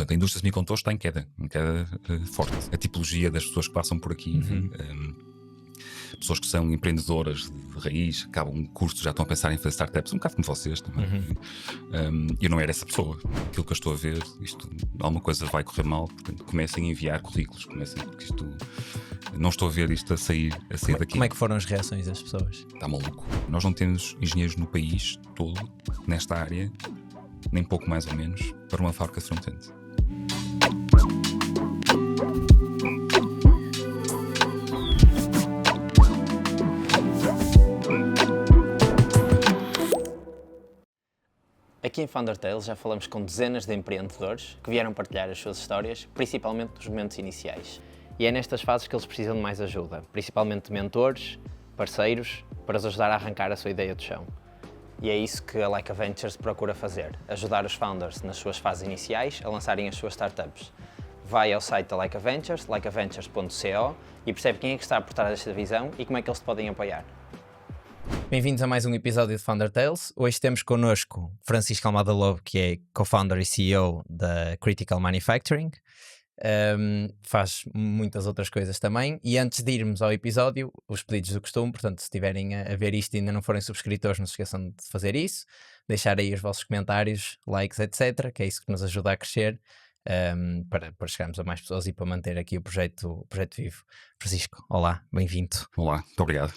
Portanto, a indústria de semicondutores está em queda forte. A tipologia das pessoas que passam por aqui, pessoas que são empreendedoras de raiz, acabam o curso, já estão a pensar em fazer startups, um bocado como vocês também. Eu não era essa pessoa. Aquilo que eu estou a ver, alguma coisa vai correr mal, portanto, comecem a enviar currículos, porque não estou a ver isto a sair daqui. Como é que foram as reações das pessoas? Está maluco. Nós não temos engenheiros no país todo, nesta área, nem pouco mais ou menos, para uma fábrica de front-end. Aqui em Founder Tales já falamos com dezenas de empreendedores que vieram partilhar as suas histórias, principalmente nos momentos iniciais. E é nestas fases que eles precisam de mais ajuda, principalmente de mentores, parceiros, para os ajudar a arrancar a sua ideia do chão. E é isso que a Laika Ventures procura fazer, ajudar os founders nas suas fases iniciais a lançarem as suas startups. Vai ao site da Laika Ventures, laikaventures.co, e percebe quem é que está por trás desta visão e como é que eles te podem apoiar. Bem-vindos a mais um episódio de Founder Tales. Hoje temos connosco Francisco Almada Lobo, que é co-founder e CEO da Critical Manufacturing. Faz muitas outras coisas também. E antes de irmos ao episódio, os pedidos do costume, portanto, se estiverem a ver isto e ainda não forem subscritores, não se esqueçam de fazer isso, deixar aí os vossos comentários, likes, etc., que é isso que nos ajuda a crescer, para chegarmos a mais pessoas e para manter aqui o projeto vivo. Francisco, olá, bem-vindo. Olá, muito obrigado.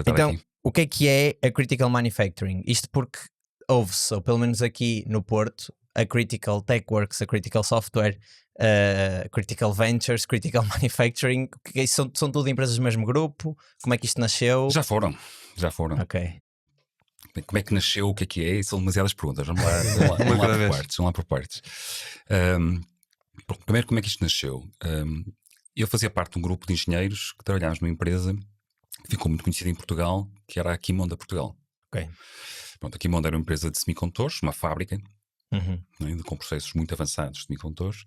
Então, aqui. O que é a Critical Manufacturing? Isto porque ouve-se, ou pelo menos aqui no Porto, a Critical TechWorks, a Critical Software, a Critical Ventures, Critical Manufacturing, que são tudo empresas do mesmo grupo? Como é que isto nasceu? Já foram. Ok. Como é que nasceu, o que é? São demasiadas perguntas, vamos lá por partes. Primeiro, como é que isto nasceu? Eu fazia parte de um grupo de engenheiros que trabalhámos numa empresa que ficou muito conhecida em Portugal, que era a Qimonda Portugal. Ok. Pronto, a Qimonda era uma empresa de semicondutores, uma fábrica, com processos muito avançados de semicondutores,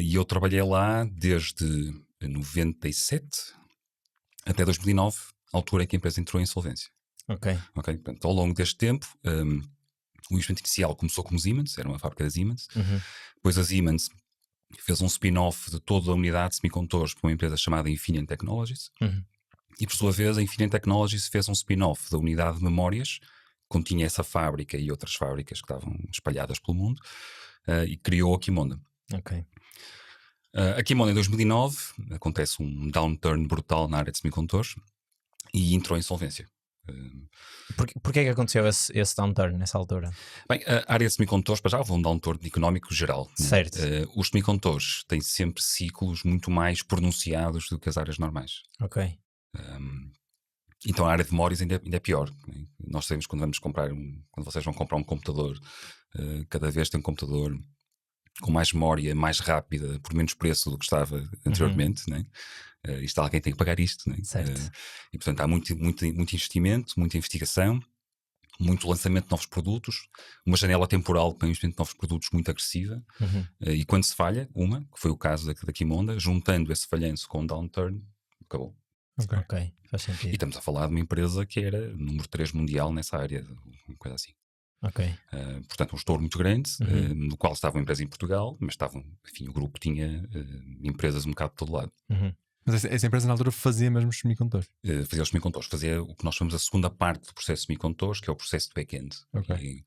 e eu trabalhei lá desde 97 até 2009, altura em que a empresa entrou em insolvência. Ok. Portanto, ao longo deste tempo, o investimento inicial começou como Siemens, era uma fábrica da Siemens. Depois a Siemens fez um spin-off de toda a unidade de semicondutores para uma empresa chamada Infineon Technologies. E por sua vez a Infineon Technologies fez um spin-off da unidade de memórias, que continha essa fábrica e outras fábricas que estavam espalhadas pelo mundo, e criou a Qimonda. Ok. A Qimonda em 2009 acontece um downturn brutal na área de semicondutores e entrou em insolvência. Porquê é que aconteceu esse downturn nessa altura? Bem, a área de semicondutores, para já houve um downturn económico geral. Certo. Os semicondutores têm sempre ciclos muito mais pronunciados do que as áreas normais. Ok. Então a área de memórias ainda é pior. Nós sabemos quando vocês vão comprar um computador, cada vez tem um computador com mais memória, mais rápida, por menos preço do que estava anteriormente, né? Alguém tem que pagar isto, né? Certo. E portanto há muito investimento, muita investigação, muito lançamento de novos produtos, uma janela temporal para o investimento de novos produtos muito agressiva, e quando se falha, que foi o caso da Qimonda, juntando esse falhanço com o downturn, acabou. Ok, faz sentido. E estamos a falar de uma empresa que era número 3 mundial nessa área, uma coisa assim. Ok. Portanto, um estouro muito grande, no qual estava uma empresa em Portugal, mas o grupo tinha empresas um bocado de todo lado. Mas essa empresa na altura fazia mesmo os semicondutores? Fazia os semicondutores, fazia o que nós chamamos a segunda parte do processo de semicondutores, que é o processo de back-end. Ok.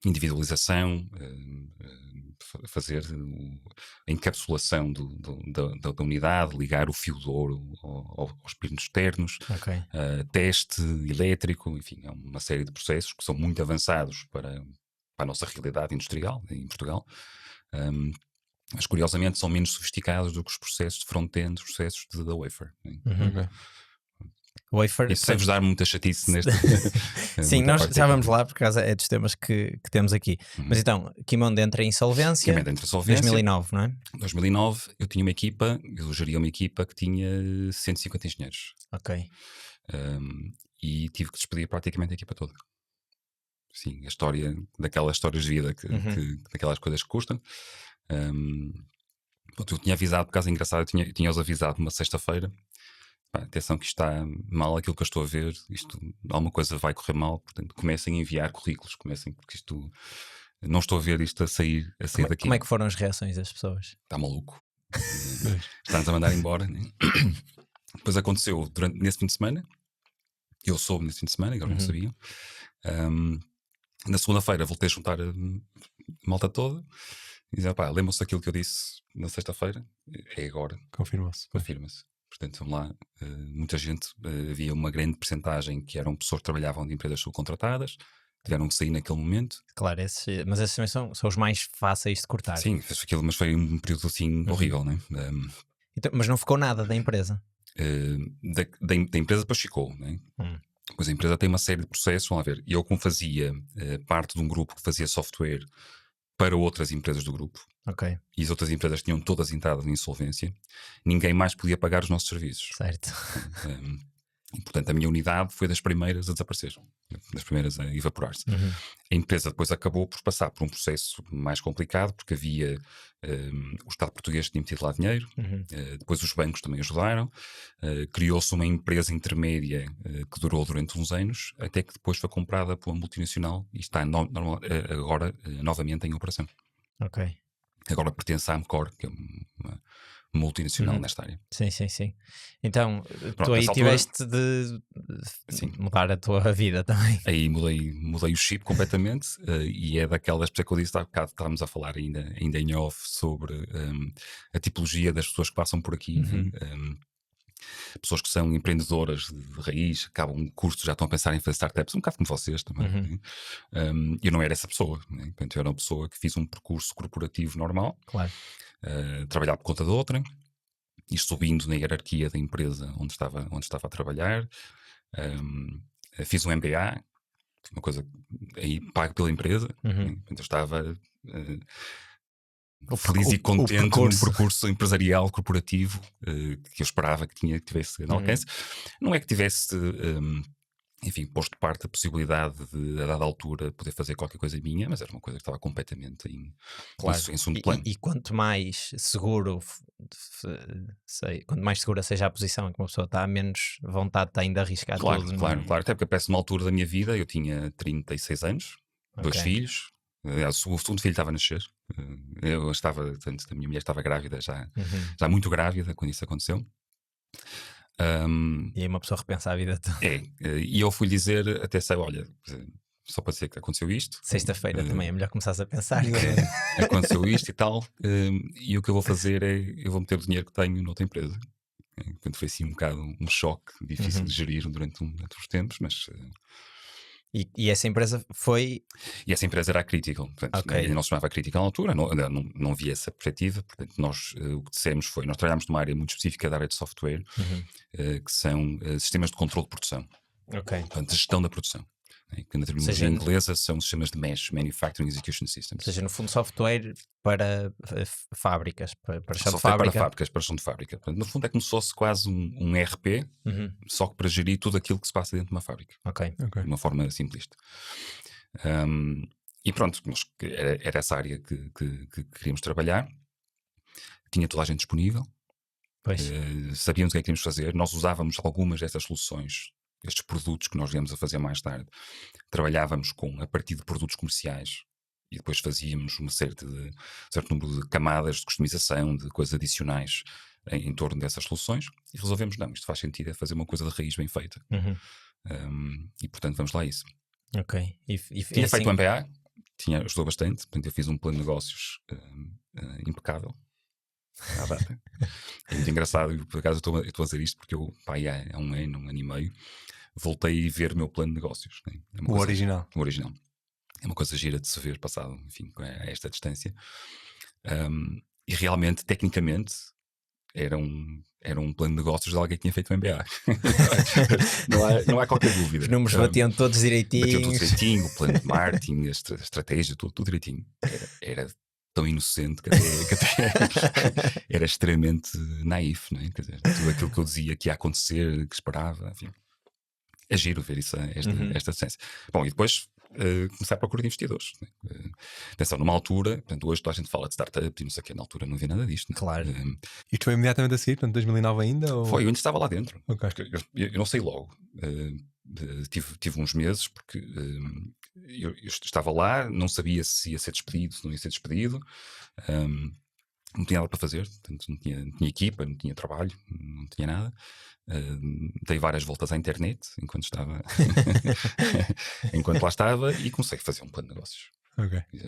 Individualização, fazer a encapsulação da unidade, ligar o fio de ouro aos pinos externos, teste elétrico, enfim, é uma série de processos que são muito avançados para a nossa realidade industrial em Portugal, mas curiosamente são menos sofisticados do que os processos de front-end, os processos da wafer. Ok. Wafer, isso sem vos dar muita chatice neste. Sim, nós já vamos lá, por causa é dos temas que temos aqui. Mas então, Qimonda entra em insolvência. Qimonda entra em insolvência. 2009, não é? 2009, eu geria uma equipa que tinha 150 engenheiros. Ok. E tive que despedir praticamente a equipa toda. Sim, a história, daquelas histórias de vida, daquelas coisas que custam. Eu tinha avisado, por causa engraçado, eu tinha-os avisado uma sexta-feira. Atenção que isto está mal, aquilo que eu estou a ver, alguma coisa vai correr mal, portanto comecem a enviar currículos, porque não estou a ver isto a sair daqui. Como é que foram as reações das pessoas? Está maluco. Está-nos a mandar embora, né? Depois aconteceu nesse fim de semana. Eu soube nesse fim de semana, eles não sabiam. Na segunda-feira voltei a juntar a malta toda e dizer, pá, lembram-se daquilo que eu disse na sexta-feira? É agora. Confirma-se. Portanto, vamos lá, muita gente, havia uma grande percentagem que eram pessoas que trabalhavam de empresas subcontratadas, tiveram que sair naquele momento. Claro, mas esses também são os mais fáceis de cortar. Sim, mas foi um período assim horrível, né? Então, mas não ficou nada da empresa? Da empresa depois ficou, né? Pois a empresa tem uma série de processos, vamos lá ver. Eu, como fazia parte de um grupo que fazia software para outras empresas do grupo, e as outras empresas tinham todas entrado em insolvência, ninguém mais podia pagar os nossos serviços. Certo. E, portanto, a minha unidade foi das primeiras a desaparecer, das primeiras a evaporar-se. A empresa depois acabou por passar por um processo mais complicado, porque havia o Estado português tinha metido lá dinheiro, depois os bancos também ajudaram, criou-se uma empresa intermédia que durou durante uns anos, até que depois foi comprada por uma multinacional e está agora novamente em operação. Agora pertence à Amcor, que é uma multinacional nesta área. Sim. Então, tu aí tiveste de mudar a tua vida também. Aí mudei o chip completamente e é daquelas, por isso que eu disse há bocado, estávamos a falar ainda em off sobre a tipologia das pessoas que passam por aqui. Pessoas que são empreendedoras de raiz, acabam um curso, já estão a pensar em fazer startups, um bocado como vocês também. Eu não era essa pessoa, né? Portanto, eu era uma pessoa que fiz um percurso corporativo normal, trabalhar por conta de outra, e subindo na hierarquia da empresa onde estava a trabalhar. Fiz um MBA, uma coisa aí pago pela empresa. Portanto, eu estava feliz e contente num percurso empresarial corporativo que eu esperava que tivesse no alcance. Não é que tivesse enfim, posto de parte a possibilidade de, a dada altura, poder fazer qualquer coisa minha, mas era uma coisa que estava completamente em segundo plano. E quanto mais seguro, quanto mais segura seja a posição em que uma pessoa está, menos vontade tem de arriscar tudo. Claro. Até porque parece uma altura da minha vida, eu tinha 36 anos, 2 filhos. Aliás, o segundo filho estava a nascer. Eu estava, portanto, a minha mulher estava grávida, já muito grávida quando isso aconteceu. E aí uma pessoa repensa a vida toda. E eu fui dizer, até sei, olha, só pode ser que aconteceu isto. Sexta-feira também é melhor começares a pensar. Aconteceu isto e tal, e o que eu vou fazer é, eu vou meter o dinheiro que tenho noutra empresa. Portanto, foi assim um bocado um choque difícil de gerir durante uns tempos, mas... E essa empresa foi... E essa empresa era a Critical, portanto, não se chamava Critical na altura, não havia essa perspectiva, portanto nós, o que dissemos foi, nós trabalhámos numa área muito específica da área de software, que são sistemas de controle de produção, portanto, gestão da produção, que na terminologia inglesa são sistemas de MES, Manufacturing Execution Systems. Ou seja, no fundo software para fábricas, para chão de fábrica. Para fábricas, para chão de fábrica. Portanto, no fundo é como se fosse quase um ERP, só que para gerir tudo aquilo que se passa dentro de uma fábrica. De uma forma simplista. E pronto, era essa área que queríamos trabalhar. Tinha toda a gente disponível. Sabíamos o que é que queríamos fazer. Nós usávamos algumas destas soluções, estes produtos que nós viemos a fazer mais tarde. Trabalhávamos a partir de produtos comerciais e depois fazíamos certo número de camadas de customização, de coisas adicionais em torno dessas soluções, e resolvemos, não, isto faz sentido, é fazer uma coisa de raiz bem feita. E portanto vamos lá a isso. Tinha feito o MBA, ajudou bastante, portanto eu fiz um plano de negócios impecável à data. É muito engraçado, e por acaso eu estou a dizer isto porque eu, há um ano e meio, voltei a ver o meu plano de negócios. Né? O original. É uma coisa gira de se ver passado, enfim, a esta distância. E realmente, tecnicamente, era um plano de negócios de alguém que tinha feito o MBA. não há qualquer dúvida. Os números batiam todos direitinho. O plano de marketing, a estratégia, tudo direitinho. Era tão inocente que até era extremamente naif, não é? Quer dizer, tudo aquilo que eu dizia que ia acontecer, que esperava, enfim. É giro ver esta essência. Bom, e depois começar a procurar de investidores. Né? Atenção, numa altura, portanto, hoje toda a gente fala de startup e não sei o que, na altura não havia nada disto. Né? Claro. Isto foi imediatamente a seguir, portanto, 2009 ainda? Ou... Foi, eu ainda estava lá dentro. Eu não sei logo. Tive uns meses, porque eu estava lá, não sabia se ia ser despedido, se não ia ser despedido, não tinha nada para fazer, portanto, não tinha equipa, não tinha trabalho, não tinha nada. Dei várias voltas à internet enquanto lá estava, e comecei a fazer um plano de negócios.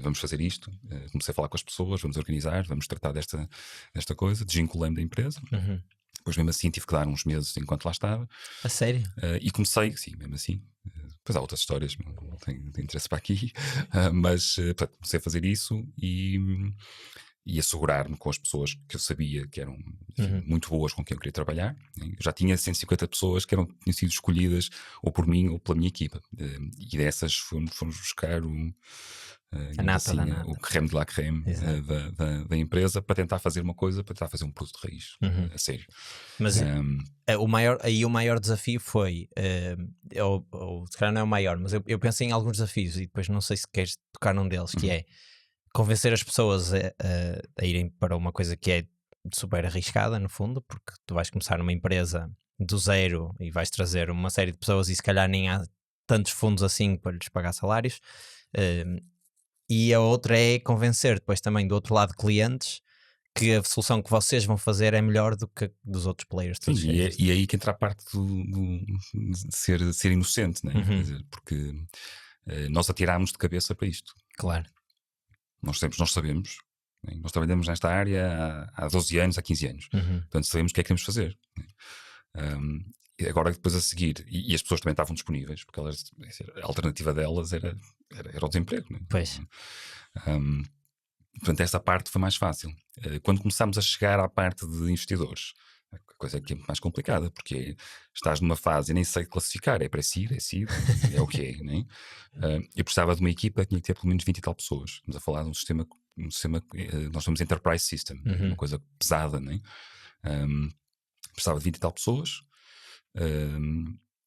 Vamos fazer isto. Comecei a falar com as pessoas, vamos organizar, vamos tratar desta coisa, desvinculei-me da empresa. Depois, mesmo assim, tive que dar uns meses enquanto lá estava. A sério? E comecei, sim, mesmo assim. Depois há outras histórias, não tenho interesse para aqui, mas comecei a fazer isso e assegurar-me com as pessoas que eu sabia que eram, enfim, muito boas, com quem eu queria trabalhar. Eu já tinha 150 pessoas que tinham sido escolhidas ou por mim ou pela minha equipa. E dessas fomos buscar a nata, assim, o creme de la creme da empresa, para tentar fazer uma coisa, para tentar fazer um produto de raiz, a sério. Mas o maior desafio foi, ou se calhar não é o maior, mas eu penso em alguns desafios e depois não sei se queres tocar num deles, que é convencer as pessoas a irem para uma coisa que é super arriscada, no fundo, porque tu vais começar numa empresa do zero e vais trazer uma série de pessoas e se calhar nem há tantos fundos assim para lhes pagar salários. E a outra é convencer depois também do outro lado clientes que a solução que vocês vão fazer é melhor do que dos outros players. Sim, e é aí que entra a parte de ser inocente, né? Quer dizer, porque nós atirámos de cabeça para isto. Claro. Nós sabemos, né? Nós trabalhamos nesta área há 12 anos, há 15 anos. Portanto, sabemos o que é que queremos fazer. E agora, depois a seguir, e as pessoas também estavam disponíveis, porque a alternativa delas era o desemprego. Né? Pois. Portanto, essa parte foi mais fácil. Quando começámos a chegar à parte de investidores, a coisa aqui é muito mais complicada, porque estás numa fase, eu nem sei classificar, é pré-seed, é o que é. Né? Eu precisava de uma equipa que tinha que ter pelo menos 20 e tal pessoas. Estamos a falar de um sistema nós chamamos Enterprise System, uma coisa pesada. Né? Precisava de 20 e tal pessoas.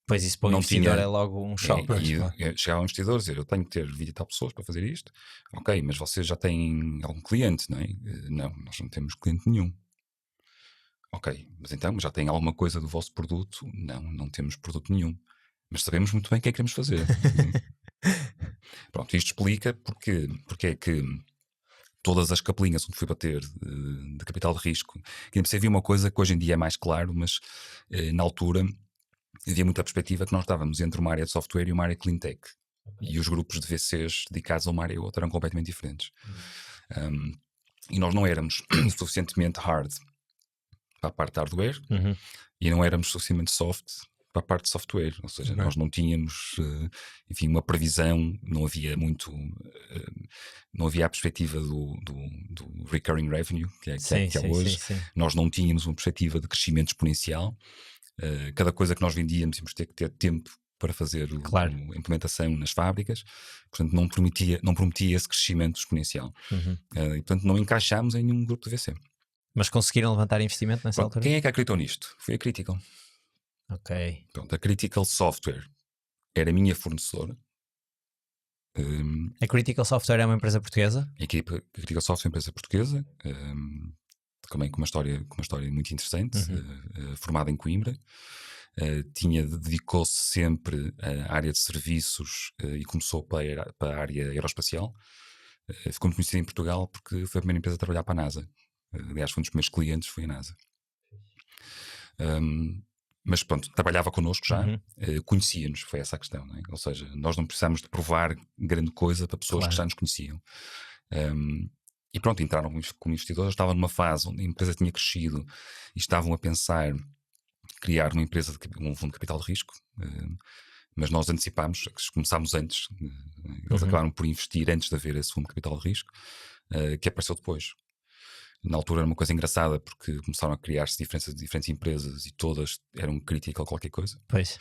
Pois isso para o investidor é logo um choque. Chegava um investidor a dizer, eu tenho que ter 20 e tal pessoas para fazer isto. Ok, mas vocês já têm algum cliente, não é? Não, nós não temos cliente nenhum. Ok, mas então já tem alguma coisa do vosso produto? Não temos produto nenhum. Mas sabemos muito bem o que é que queremos fazer. Pronto, isto explica porque é que todas as capelinhas onde fui bater de capital de risco, que havia uma coisa que hoje em dia é mais claro, mas na altura havia muita perspectiva que nós estávamos entre uma área de software e uma área de clean tech. E os grupos de VCs dedicados a uma área e outra eram completamente diferentes. E nós não éramos suficientemente hard para a parte de hardware e não éramos suficientemente soft para a parte de software. Ou seja, nós não tínhamos, enfim, uma previsão, não havia a perspectiva do recurring revenue, que é hoje. Sim. Nós não tínhamos uma perspectiva de crescimento exponencial. Cada coisa que nós vendíamos tínhamos que ter tempo para fazer a implementação nas fábricas, portanto não prometia esse crescimento exponencial. E portanto não encaixámos em nenhum grupo de VC. Mas conseguiram levantar investimento nessa altura? Quem é que acreditou nisto? Foi a Critical. Ok. Pronto, a Critical Software era a minha fornecedora. A Critical Software é uma empresa portuguesa? A Critical Software é uma empresa portuguesa, também com uma história muito interessante, formada em Coimbra. Dedicou-se sempre à área de serviços e começou para a área aeroespacial. Ficou muito conhecida em Portugal porque foi a primeira empresa a trabalhar para a NASA. Aliás, foi um dos primeiros clientes, foi a NASA. Mas pronto, trabalhava connosco já, conhecia-nos, foi essa a questão, não é? Ou seja, nós não precisamos de provar grande coisa para pessoas que já nos conheciam. E pronto, entraram como investidores, estavam numa fase onde a empresa tinha crescido e estavam a pensar criar uma empresa, um fundo de capital de risco, mas nós antecipámos, começámos antes, eles acabaram por investir antes de haver esse fundo de capital de risco, que apareceu depois. Na altura era uma coisa engraçada porque começaram a criar-se diferentes empresas e todas eram Critical qualquer coisa. Pois.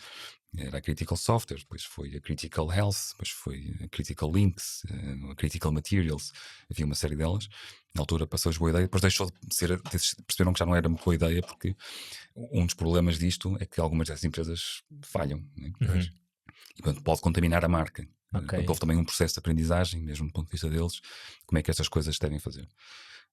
Era a Critical Software, depois foi a Critical Health, depois foi a Critical Links, a Critical Materials, havia uma série delas. Na altura passou-lhes boa ideia, depois deixou de ser, perceberam que já não era muito boa ideia, porque um dos problemas disto é que algumas dessas empresas falham, né? E portanto pode contaminar a marca. Houve também um processo de aprendizagem, mesmo do ponto de vista deles, como é que estas coisas devem fazer.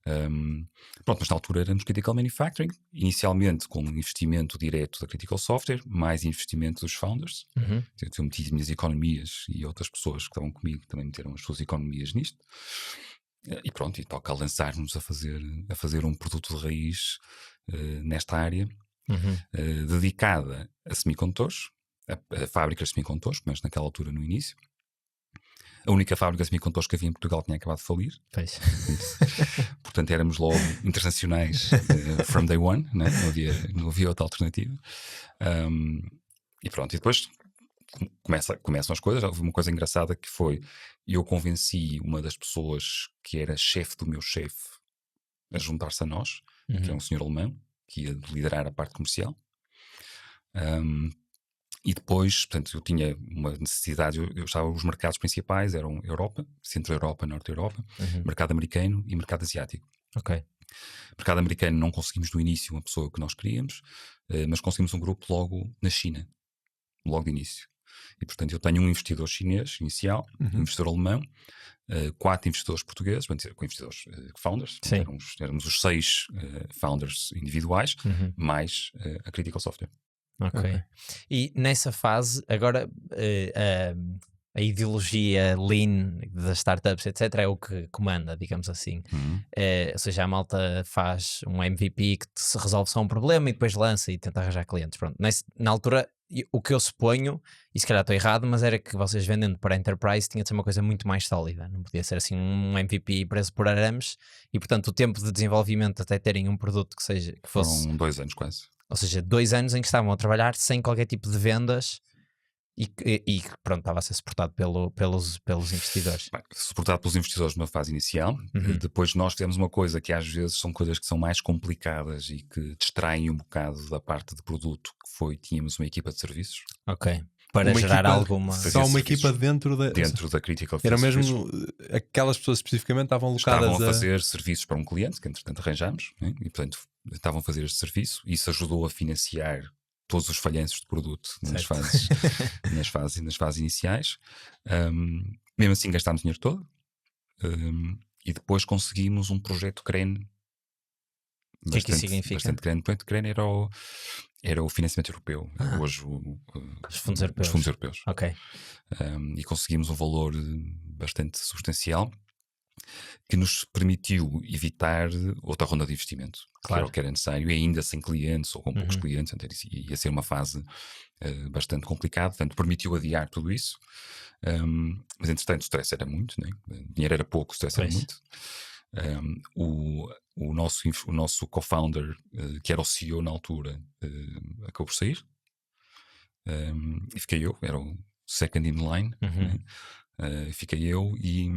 Pronto, mas na altura éramos Critical Manufacturing, inicialmente com investimento direto da Critical Software, mais investimento dos founders. Eu meti as minhas economias e outras pessoas que estavam comigo também meteram as suas economias nisto. E pronto, e toca lançar-nos a fazer um produto de raiz nesta área, dedicada a semicondutores, a fábricas de semicondutores, mas naquela altura no início. A única fábrica de semicondutores que havia em Portugal tinha acabado de falir. Portanto, éramos logo internacionais from day one, né? Não havia outra alternativa. E pronto, e depois começam as coisas. Houve uma coisa engraçada que foi: eu convenci uma das pessoas que era chefe do meu chefe a juntar-se a nós, que é um senhor alemão, que ia liderar a parte comercial. E depois, portanto, eu tinha uma necessidade, eu estava, os mercados principais eram Europa, Centro-Europa, Norte-Europa, mercado americano e mercado asiático. Mercado americano não conseguimos no início uma pessoa que nós queríamos, mas conseguimos um grupo logo na China, logo de início. E portanto eu tenho um investidor chinês inicial, um investidor alemão, 4 investidores portugueses, com investidores founders, éramos os 6 founders individuais, mais a Critical Software. E nessa fase, agora a ideologia lean das startups, etc., é o que comanda, digamos assim. Ou seja, a malta faz um MVP que se resolve só um problema e depois lança e tenta arranjar clientes. Pronto. Na altura, o que eu suponho, e se calhar estou errado, mas era que vocês vendendo para Enterprise tinha de ser uma coisa muito mais sólida. Não podia ser assim um MVP preso por arames e, portanto, o tempo de desenvolvimento até terem um produto que fosse... Foram 2 anos quase. Ou seja, 2 anos em que estavam a trabalhar sem qualquer tipo de vendas e pronto, estava a ser suportado pelos investidores. Suportado pelos investidores numa fase inicial. Depois nós fizemos uma coisa que às vezes são coisas que são mais complicadas e que distraem um bocado da parte de produto, que tínhamos uma equipa de serviços. Para uma gerar equipa, alguma... Só uma equipa dentro da Critical. Era mesmo aquelas pessoas especificamente estavam alocadas a fazer serviços para um cliente que entretanto arranjámos, né? E portanto estavam a fazer este serviço e isso ajudou a financiar todos os falhanços de produto nas fases iniciais. Mesmo assim gastámos dinheiro todo, e depois conseguimos um projeto CREN bastante grande. O projeto CREN era o financiamento europeu, hoje os fundos europeus. E conseguimos um valor bastante substancial que nos permitiu evitar outra ronda de investimento, que era o que era necessário, e ainda sem clientes ou com poucos clientes, então ia ser uma fase bastante complicada, portanto permitiu adiar tudo isso, mas entretanto o stress era muito, né? O dinheiro era pouco, o stress era muito. O nosso co-founder, que era o CEO na altura, acabou por sair, e fiquei eu, era o second in line, né? Fiquei eu e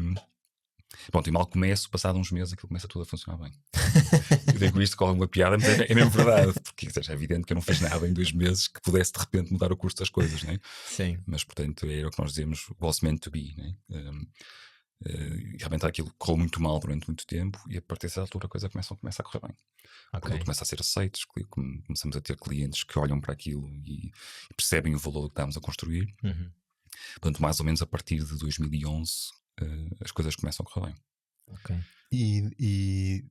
pronto, e mal começo, passado uns meses aquilo começa tudo a funcionar bem. Eu digo isto com alguma piada, mas é mesmo verdade, porque é evidente que eu não fiz nada em 2 meses que pudesse de repente mudar o curso das coisas, né? Sim. Mas portanto era o que nós dizemos, was meant to be, né? Realmente aquilo correu muito mal durante muito tempo e a partir dessa altura a coisa começa a correr bem. O produto começa a ser aceito, começamos a ter clientes que olham para aquilo e percebem o valor que estamos a construir. Portanto, mais ou menos a partir de 2011 as coisas começam a correr bem. E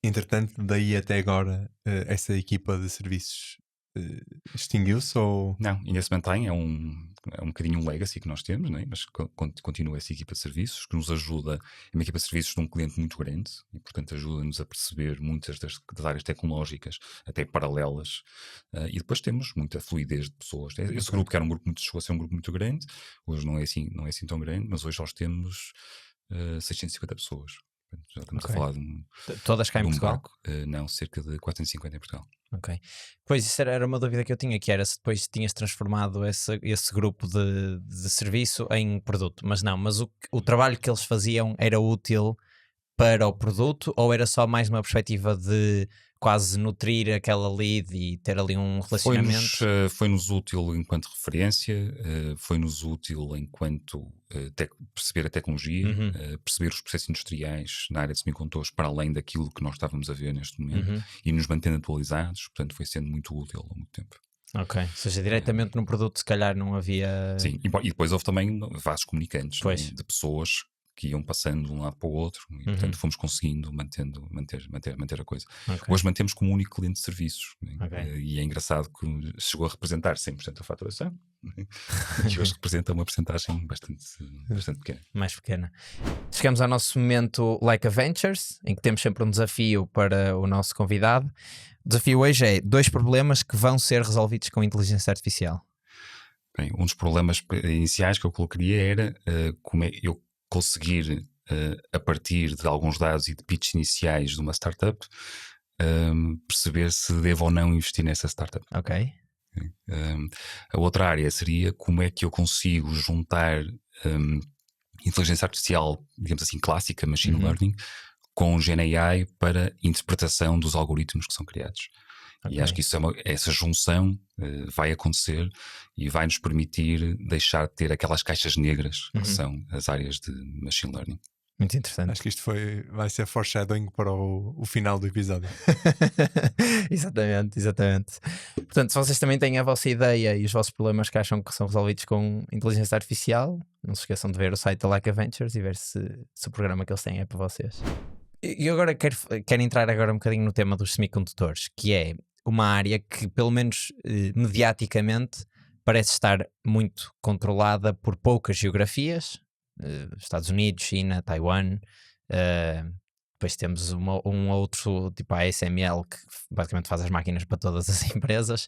entretanto, daí até agora, essa equipa de serviços extinguiu-se ou... Não, ainda se mantém, é um bocadinho um legacy que nós temos, né? Mas continua essa equipa de serviços que nos ajuda, é uma equipa de serviços de um cliente muito grande e portanto ajuda-nos a perceber muitas das áreas tecnológicas até paralelas, e depois temos muita fluidez de pessoas. Esse grupo que era chegou a ser um grupo muito grande, hoje não é assim tão grande, mas hoje nós temos 650 pessoas. Já estamos a falar de todas cá em Portugal? Não, cerca de 450 em Portugal. Pois isso era uma dúvida que eu tinha, que era se depois tinhas transformado esse grupo de serviço em produto, mas não, mas o trabalho que eles faziam era útil para o produto ou era só mais uma perspectiva de quase nutrir aquela lead e ter ali um relacionamento? Foi-nos útil enquanto referência, foi-nos útil enquanto perceber a tecnologia, perceber os processos industriais na área de semicondutores para além daquilo que nós estávamos a ver neste momento e nos mantendo atualizados, portanto foi sendo muito útil ao muito tempo. Ou seja, diretamente no produto se calhar não havia... Sim, e depois houve também vasos comunicantes, né, de pessoas que iam passando de um lado para o outro e, portanto, fomos conseguindo manter a coisa. Okay. Hoje mantemos como único cliente de serviços, né? Okay. E é engraçado que chegou a representar 100% da faturação, né? E hoje representa uma percentagem bastante pequena. Mais pequena. Chegamos ao nosso momento Like a Ventures, em que temos sempre um desafio para o nosso convidado. O desafio hoje é 2 problemas que vão ser resolvidos com inteligência artificial. Bem, um dos problemas iniciais que eu colocaria era como é eu conseguir, a partir de alguns dados e de pitches iniciais de uma startup, perceber se devo ou não investir nessa startup. Ok. A outra área seria como é que eu consigo juntar inteligência artificial, digamos assim, clássica, machine learning, com GenAI para interpretação dos algoritmos que são criados. Okay. E acho que essa junção vai acontecer e vai nos permitir deixar de ter aquelas caixas negras que são as áreas de machine learning. Muito interessante. Acho que isto vai ser foreshadowing para o final do episódio. Exatamente. Portanto, se vocês também têm a vossa ideia e os vossos problemas que acham que são resolvidos com inteligência artificial, não se esqueçam de ver o site da Like a Ventures e ver se o programa que eles têm é para vocês. E agora quero entrar agora um bocadinho no tema dos semicondutores, que é uma área que, pelo menos mediaticamente, parece estar muito controlada por poucas geografias. Estados Unidos, China, Taiwan, depois temos um outro tipo a ASML que basicamente faz as máquinas para todas as empresas.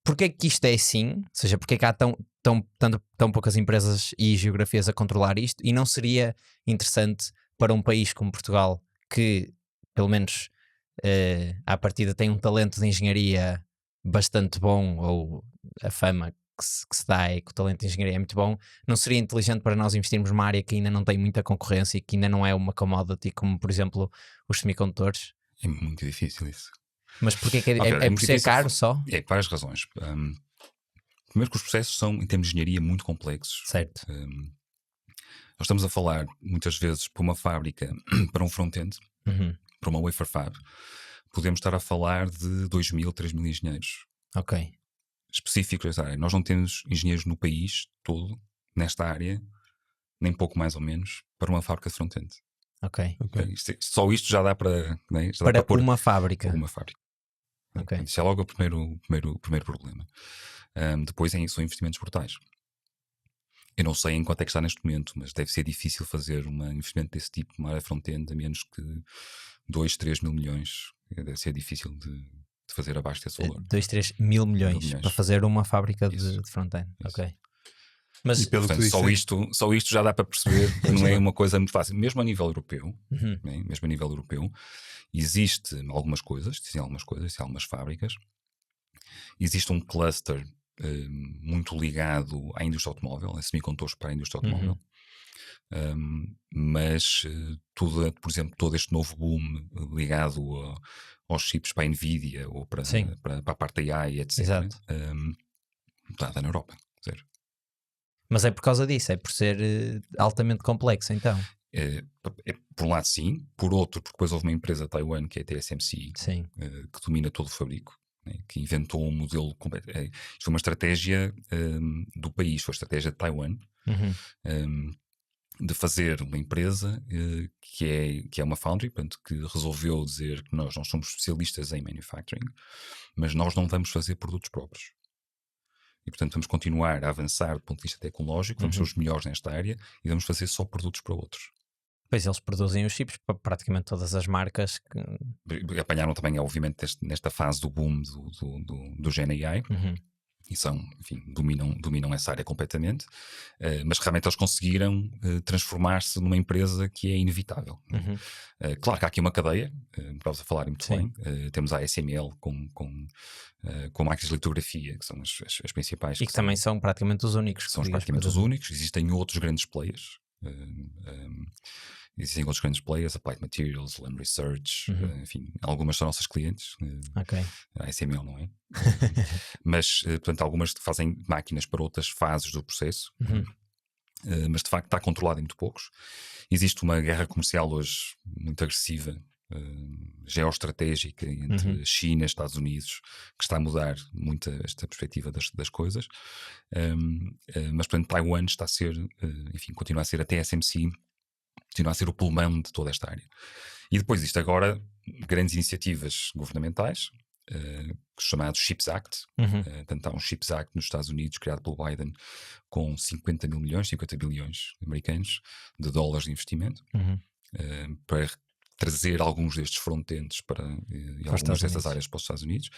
Porquê é que isto é assim? Ou seja, porquê é que há tão poucas empresas e geografias a controlar isto? E não seria interessante para um país como Portugal, que pelo menos à partida tem um talento de engenharia bastante bom, ou a fama que se dá é que o talento de engenharia é muito bom, não seria inteligente para nós investirmos numa área que ainda não tem muita concorrência e que ainda não é uma commodity como, por exemplo, os semicondutores? É muito difícil isso. Mas porquê que é por ser caro só? É por várias razões. Primeiro que os processos são, em termos de engenharia, muito complexos. Certo. Nós estamos a falar, muitas vezes, para uma fábrica, para um front-end, para uma wafer fab, podemos estar a falar de 2.000, 3.000 engenheiros. Ok. Específicos dessa área. Nós não temos engenheiros no país todo, nesta área, nem pouco mais ou menos, para uma fábrica de front-end. Ok. Só isto já dá para... Né? Já para dá para pôr uma fábrica. Uma fábrica. Okay. Isso é logo o primeiro problema. Depois são investimentos brutais. Eu não sei em quanto é que está neste momento, mas deve ser difícil fazer um investimento desse tipo numa área front-end a menos que 2, 3 mil milhões. Deve ser difícil de fazer abaixo desse valor. 2, 3 mil milhões para fazer uma fábrica de front-end. Ok. Mas portanto, só isto já dá para perceber que não é uma coisa muito fácil. Mesmo a nível europeu, né? Mesmo a nível europeu, existem algumas coisas, existem algumas fábricas. Existe um cluster muito ligado à indústria automóvel, a semicondutores para a indústria automóvel. Mas por exemplo, todo este novo boom ligado aos chips para a Nvidia ou para a parte da AI, etc. Está na Europa, zero. Mas é por causa disso, é por ser altamente complexo, então. Por um lado sim, por outro porque depois houve uma empresa de Taiwan que é a TSMC, que domina todo o fabrico, né, que inventou um modelo completo. Isto foi uma estratégia do país, foi a estratégia de Taiwan, de fazer uma empresa que é uma foundry, portanto, que resolveu dizer que nós somos especialistas em manufacturing, mas nós não vamos fazer produtos próprios. E, portanto, vamos continuar a avançar do ponto de vista tecnológico, vamos ser os melhores nesta área e vamos fazer só produtos para outros. Pois eles produzem os chips para praticamente todas as marcas. Apanharam também, obviamente, nesta fase do boom do GenAI. E enfim, dominam essa área completamente, mas realmente eles conseguiram transformar-se numa empresa que é inevitável. Claro que há aqui uma cadeia, estavas a falar muito bem, temos a ASML com máquinas de litografia, que são as principais. E que também são praticamente os únicos. São praticamente os únicos, existem outros grandes players. Existem outros grandes players, Applied Materials, Lam Research, enfim, algumas são nossas clientes. A ASML não é. Mas, portanto, algumas fazem máquinas para outras fases do processo, mas de facto está controlado em muito poucos. Existe uma guerra comercial hoje muito agressiva geoestratégica entre China e Estados Unidos, que está a mudar muito esta perspectiva das coisas. Mas, portanto, Taiwan está a ser, enfim, continua a ser a TSMC, continua a ser o pulmão de toda esta área. E depois isto agora, grandes iniciativas governamentais, chamado CHIPS Act. Portanto, há um CHIPS Act nos Estados Unidos, criado pelo Biden, com 50 bilhões americanos de dólares de investimento, para trazer alguns destes front-ends e algumas dessas áreas para os Estados Unidos.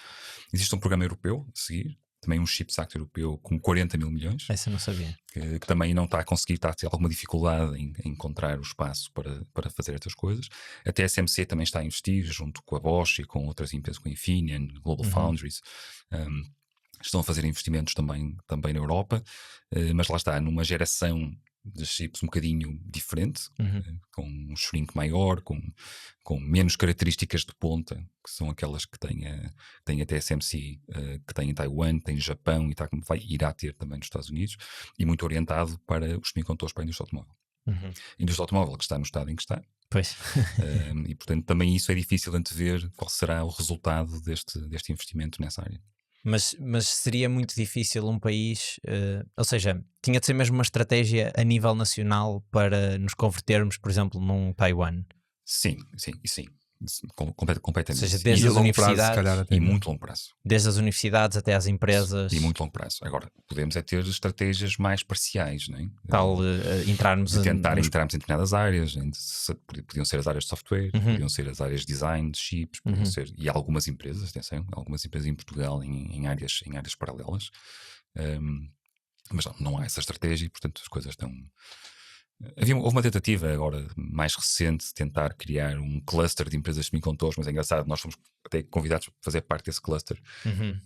Existe um programa europeu a seguir, também um CHIPS Act europeu com 40 mil milhões. Essa eu não sabia. Que também não está a conseguir, está a ter alguma dificuldade em encontrar o espaço para fazer estas coisas. A TSMC também está a investir, junto com a Bosch e com outras empresas, com a Infineon, Global Foundries. Estão a fazer investimentos também na Europa, mas lá está, numa geração de chips um bocadinho diferente, com um shrink maior, com menos características de ponta, que são aquelas que tem a TSMC, que tem em Taiwan, tem no Japão e irá ter também nos Estados Unidos, e muito orientado para os semicondutores para a indústria automóvel. A indústria automóvel que está no estado em que está. Pois. E portanto também isso é difícil de antever qual será o resultado deste investimento nessa área. Mas seria muito difícil um país, ou seja, tinha de ser mesmo uma estratégia a nível nacional para nos convertermos, por exemplo, num Taiwan. Sim. Completamente. Ou seja, desde as universidades, prazo, se calhar, e muito longo prazo. Desde as universidades até às empresas. E muito longo prazo. Agora, podemos é ter estratégias mais parciais, não é? Tal, entrarmos entrarmos em determinadas áreas, podiam ser as áreas de software, podiam ser as áreas de design, de chips, podiam ser, e algumas empresas, atenção, algumas empresas em Portugal em áreas paralelas. Mas não há essa estratégia e, portanto, as coisas estão... Houve uma tentativa agora mais recente de tentar criar um cluster de empresas de semicondutores, mas é engraçado, nós fomos até convidados a fazer parte desse cluster,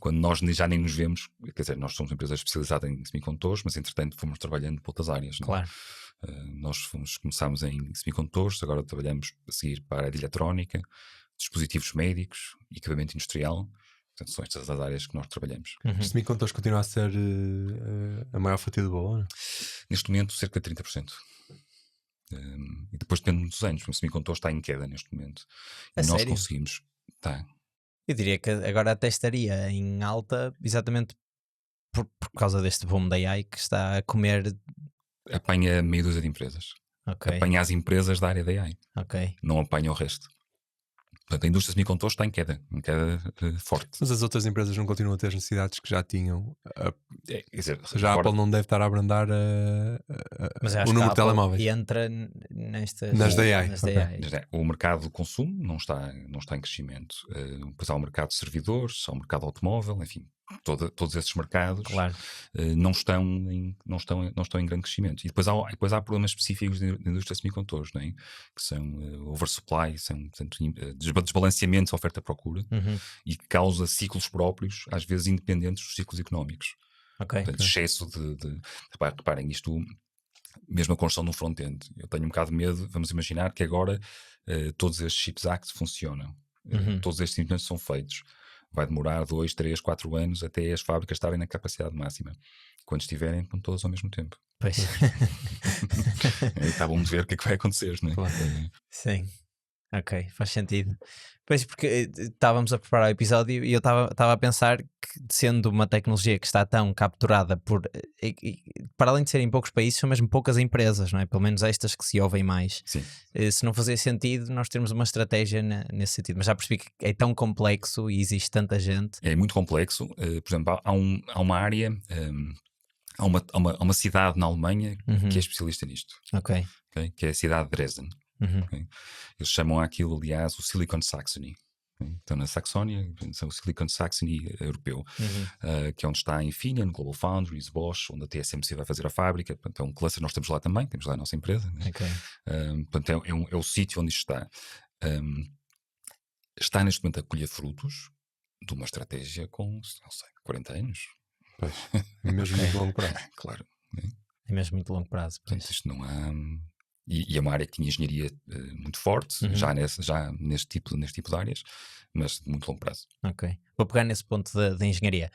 quando nós já nem nos vemos, quer dizer, nós somos uma empresa especializada em semicondutores, mas entretanto fomos trabalhando por outras áreas. Claro. Nós começámos em semicondutores, agora trabalhamos a seguir para a área de eletrónica, dispositivos médicos, equipamento industrial. Portanto, são estas as áreas que nós trabalhamos. Os semicondutores continua a ser a maior fatia do bolo, não é? Neste momento, cerca de 30%. E depois depende dos anos. O semicondutor está em queda neste momento. E nós conseguimos. Tá. Eu diria que agora até estaria em alta exatamente por causa deste boom da AI que está a comer. Apanha meia dúzia de empresas. Apanha as empresas da área da AI. Não apanha o resto. Portanto, a indústria semicondutores está em queda forte. Mas as outras empresas não continuam a ter as necessidades que já tinham. Quer dizer, já a Apple não deve estar a abrandar o número de telemóveis. E entra nas da AI. O mercado de consumo não está em crescimento. Depois há o mercado de servidores, há o mercado automóvel, enfim. Todos esses mercados não estão em grande crescimento. E depois há problemas específicos da indústria de semicondutores, não é? Que são oversupply, são desbalanceamento oferta-procura, e que causa ciclos próprios, às vezes independentes dos ciclos económicos. Portanto, excesso de... Reparem, isto, mesmo a construção de um front-end, eu tenho um bocado de medo. Vamos imaginar que agora todos estes CHIPS Act funcionam, todos estes investimentos são feitos. Vai demorar 2, 3, 4 anos até as fábricas estarem na capacidade máxima. Quando estiverem, com todas ao mesmo tempo. Pois. Está bom de ver o que é que vai acontecer, não é? Claro. Sim. Ok, faz sentido. Pois, porque estávamos a preparar o episódio e eu estava a pensar que, sendo uma tecnologia que está tão capturada para além de serem poucos países, são mesmo poucas empresas, não é? Pelo menos estas que se ouvem mais. Sim. Se não fazia sentido nós termos uma estratégia nesse sentido, mas já percebi que é tão complexo e existe tanta gente. É muito complexo. Por exemplo, há uma área, há uma cidade na Alemanha que é especialista nisto. Ok. Que é a cidade de Dresden. Okay? Eles chamam aquilo, aliás, o Silicon Saxony. Okay? Então, na Saxónia, o Silicon Saxony europeu, que é onde está a Infineon, Global Foundries, Bosch, onde a TSMC vai fazer a fábrica. Portanto, é um cluster, nós temos lá também, temos lá a nossa empresa. Né? Portanto, é o sítio onde isto está. Está neste momento a colher frutos de uma estratégia com, não sei, 40 anos. Pois, é mesmo muito longo prazo. Claro. É mesmo muito longo prazo. Portanto, isto não há... E é uma área que tinha engenharia muito forte, já neste tipo de áreas, mas de muito longo prazo. Ok. Vou pegar nesse ponto da engenharia.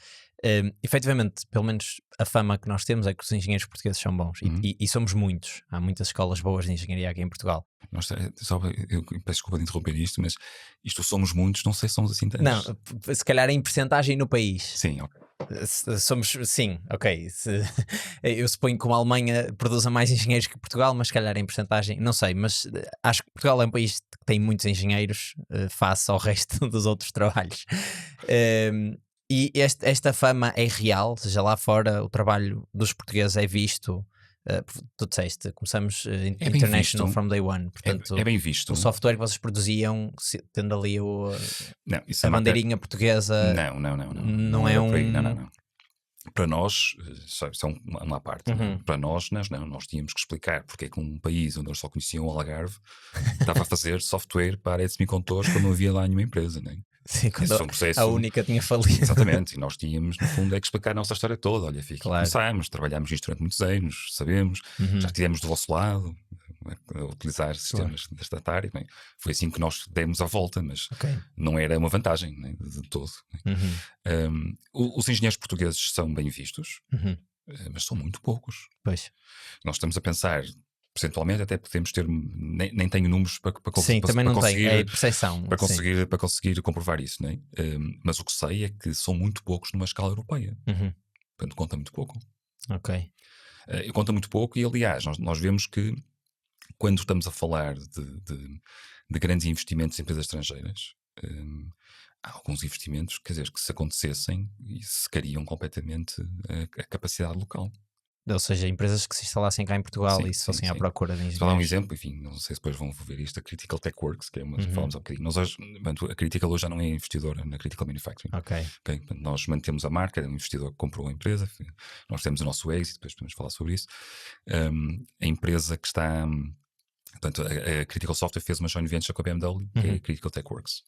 Efetivamente, pelo menos a fama que nós temos é que os engenheiros portugueses são bons. E somos muitos. Há muitas escolas boas de engenharia aqui em Portugal. Eu peço desculpa de interromper isto, mas isto somos muitos, não sei se somos assim tantos. Não, se calhar em percentagem no país. Sim, ok. Somos, sim, ok. Eu suponho que a Alemanha produza mais engenheiros que Portugal, mas se calhar em percentagem, não sei, mas acho que Portugal é um país que tem muitos engenheiros face ao resto dos outros trabalhos. E esta fama é real, ou seja, lá fora o trabalho dos portugueses é visto. Tu disseste, começamos international from day one. Portanto, é bem visto. O software que vocês produziam, tendo ali a bandeirinha portuguesa. Não é não. Para nós, isso é uma parte. Para nós tínhamos que explicar porque é que um país onde eles só conheciam o Algarve estava a fazer software para a semicondutores quando não havia lá nenhuma empresa, nem. Sim, quando a única tinha falido. Exatamente, e nós tínhamos, no fundo, é que explicar a nossa história toda. Olha, começámos, trabalhámos isto durante muitos anos, sabemos, já estivemos do vosso lado a utilizar sistemas desta área. Bem, foi assim que nós demos a volta, mas não era uma vantagem de todo. Os engenheiros portugueses são bem vistos, mas são muito poucos. Pois. Nós estamos a pensar... Percentualmente até podemos ter, nem tenho números para sim, também não tenho, é percepção para conseguir comprovar isso, não é? Mas o que sei é que são muito poucos numa escala europeia, portanto conta muito pouco. Conta muito pouco e aliás nós vemos que quando estamos a falar de grandes investimentos em empresas estrangeiras, há alguns investimentos, quer dizer, que se acontecessem secariam completamente a capacidade local. Ou seja, empresas que se instalassem cá em Portugal e se fossem à procura de engenheiros. Para dar um exemplo, enfim, não sei se depois vão ver isto, a Critical Tech Works, que é uma que falamos há um bocadinho. Nós hoje, a Critical hoje já não é investidora na Critical Manufacturing. Nós mantemos a marca, é um investidor que comprou a empresa, nós temos o nosso exit, depois podemos falar sobre isso. A empresa que está... Portanto, a Critical Software fez uma joint venture com a BMW, que é a Critical Tech Works.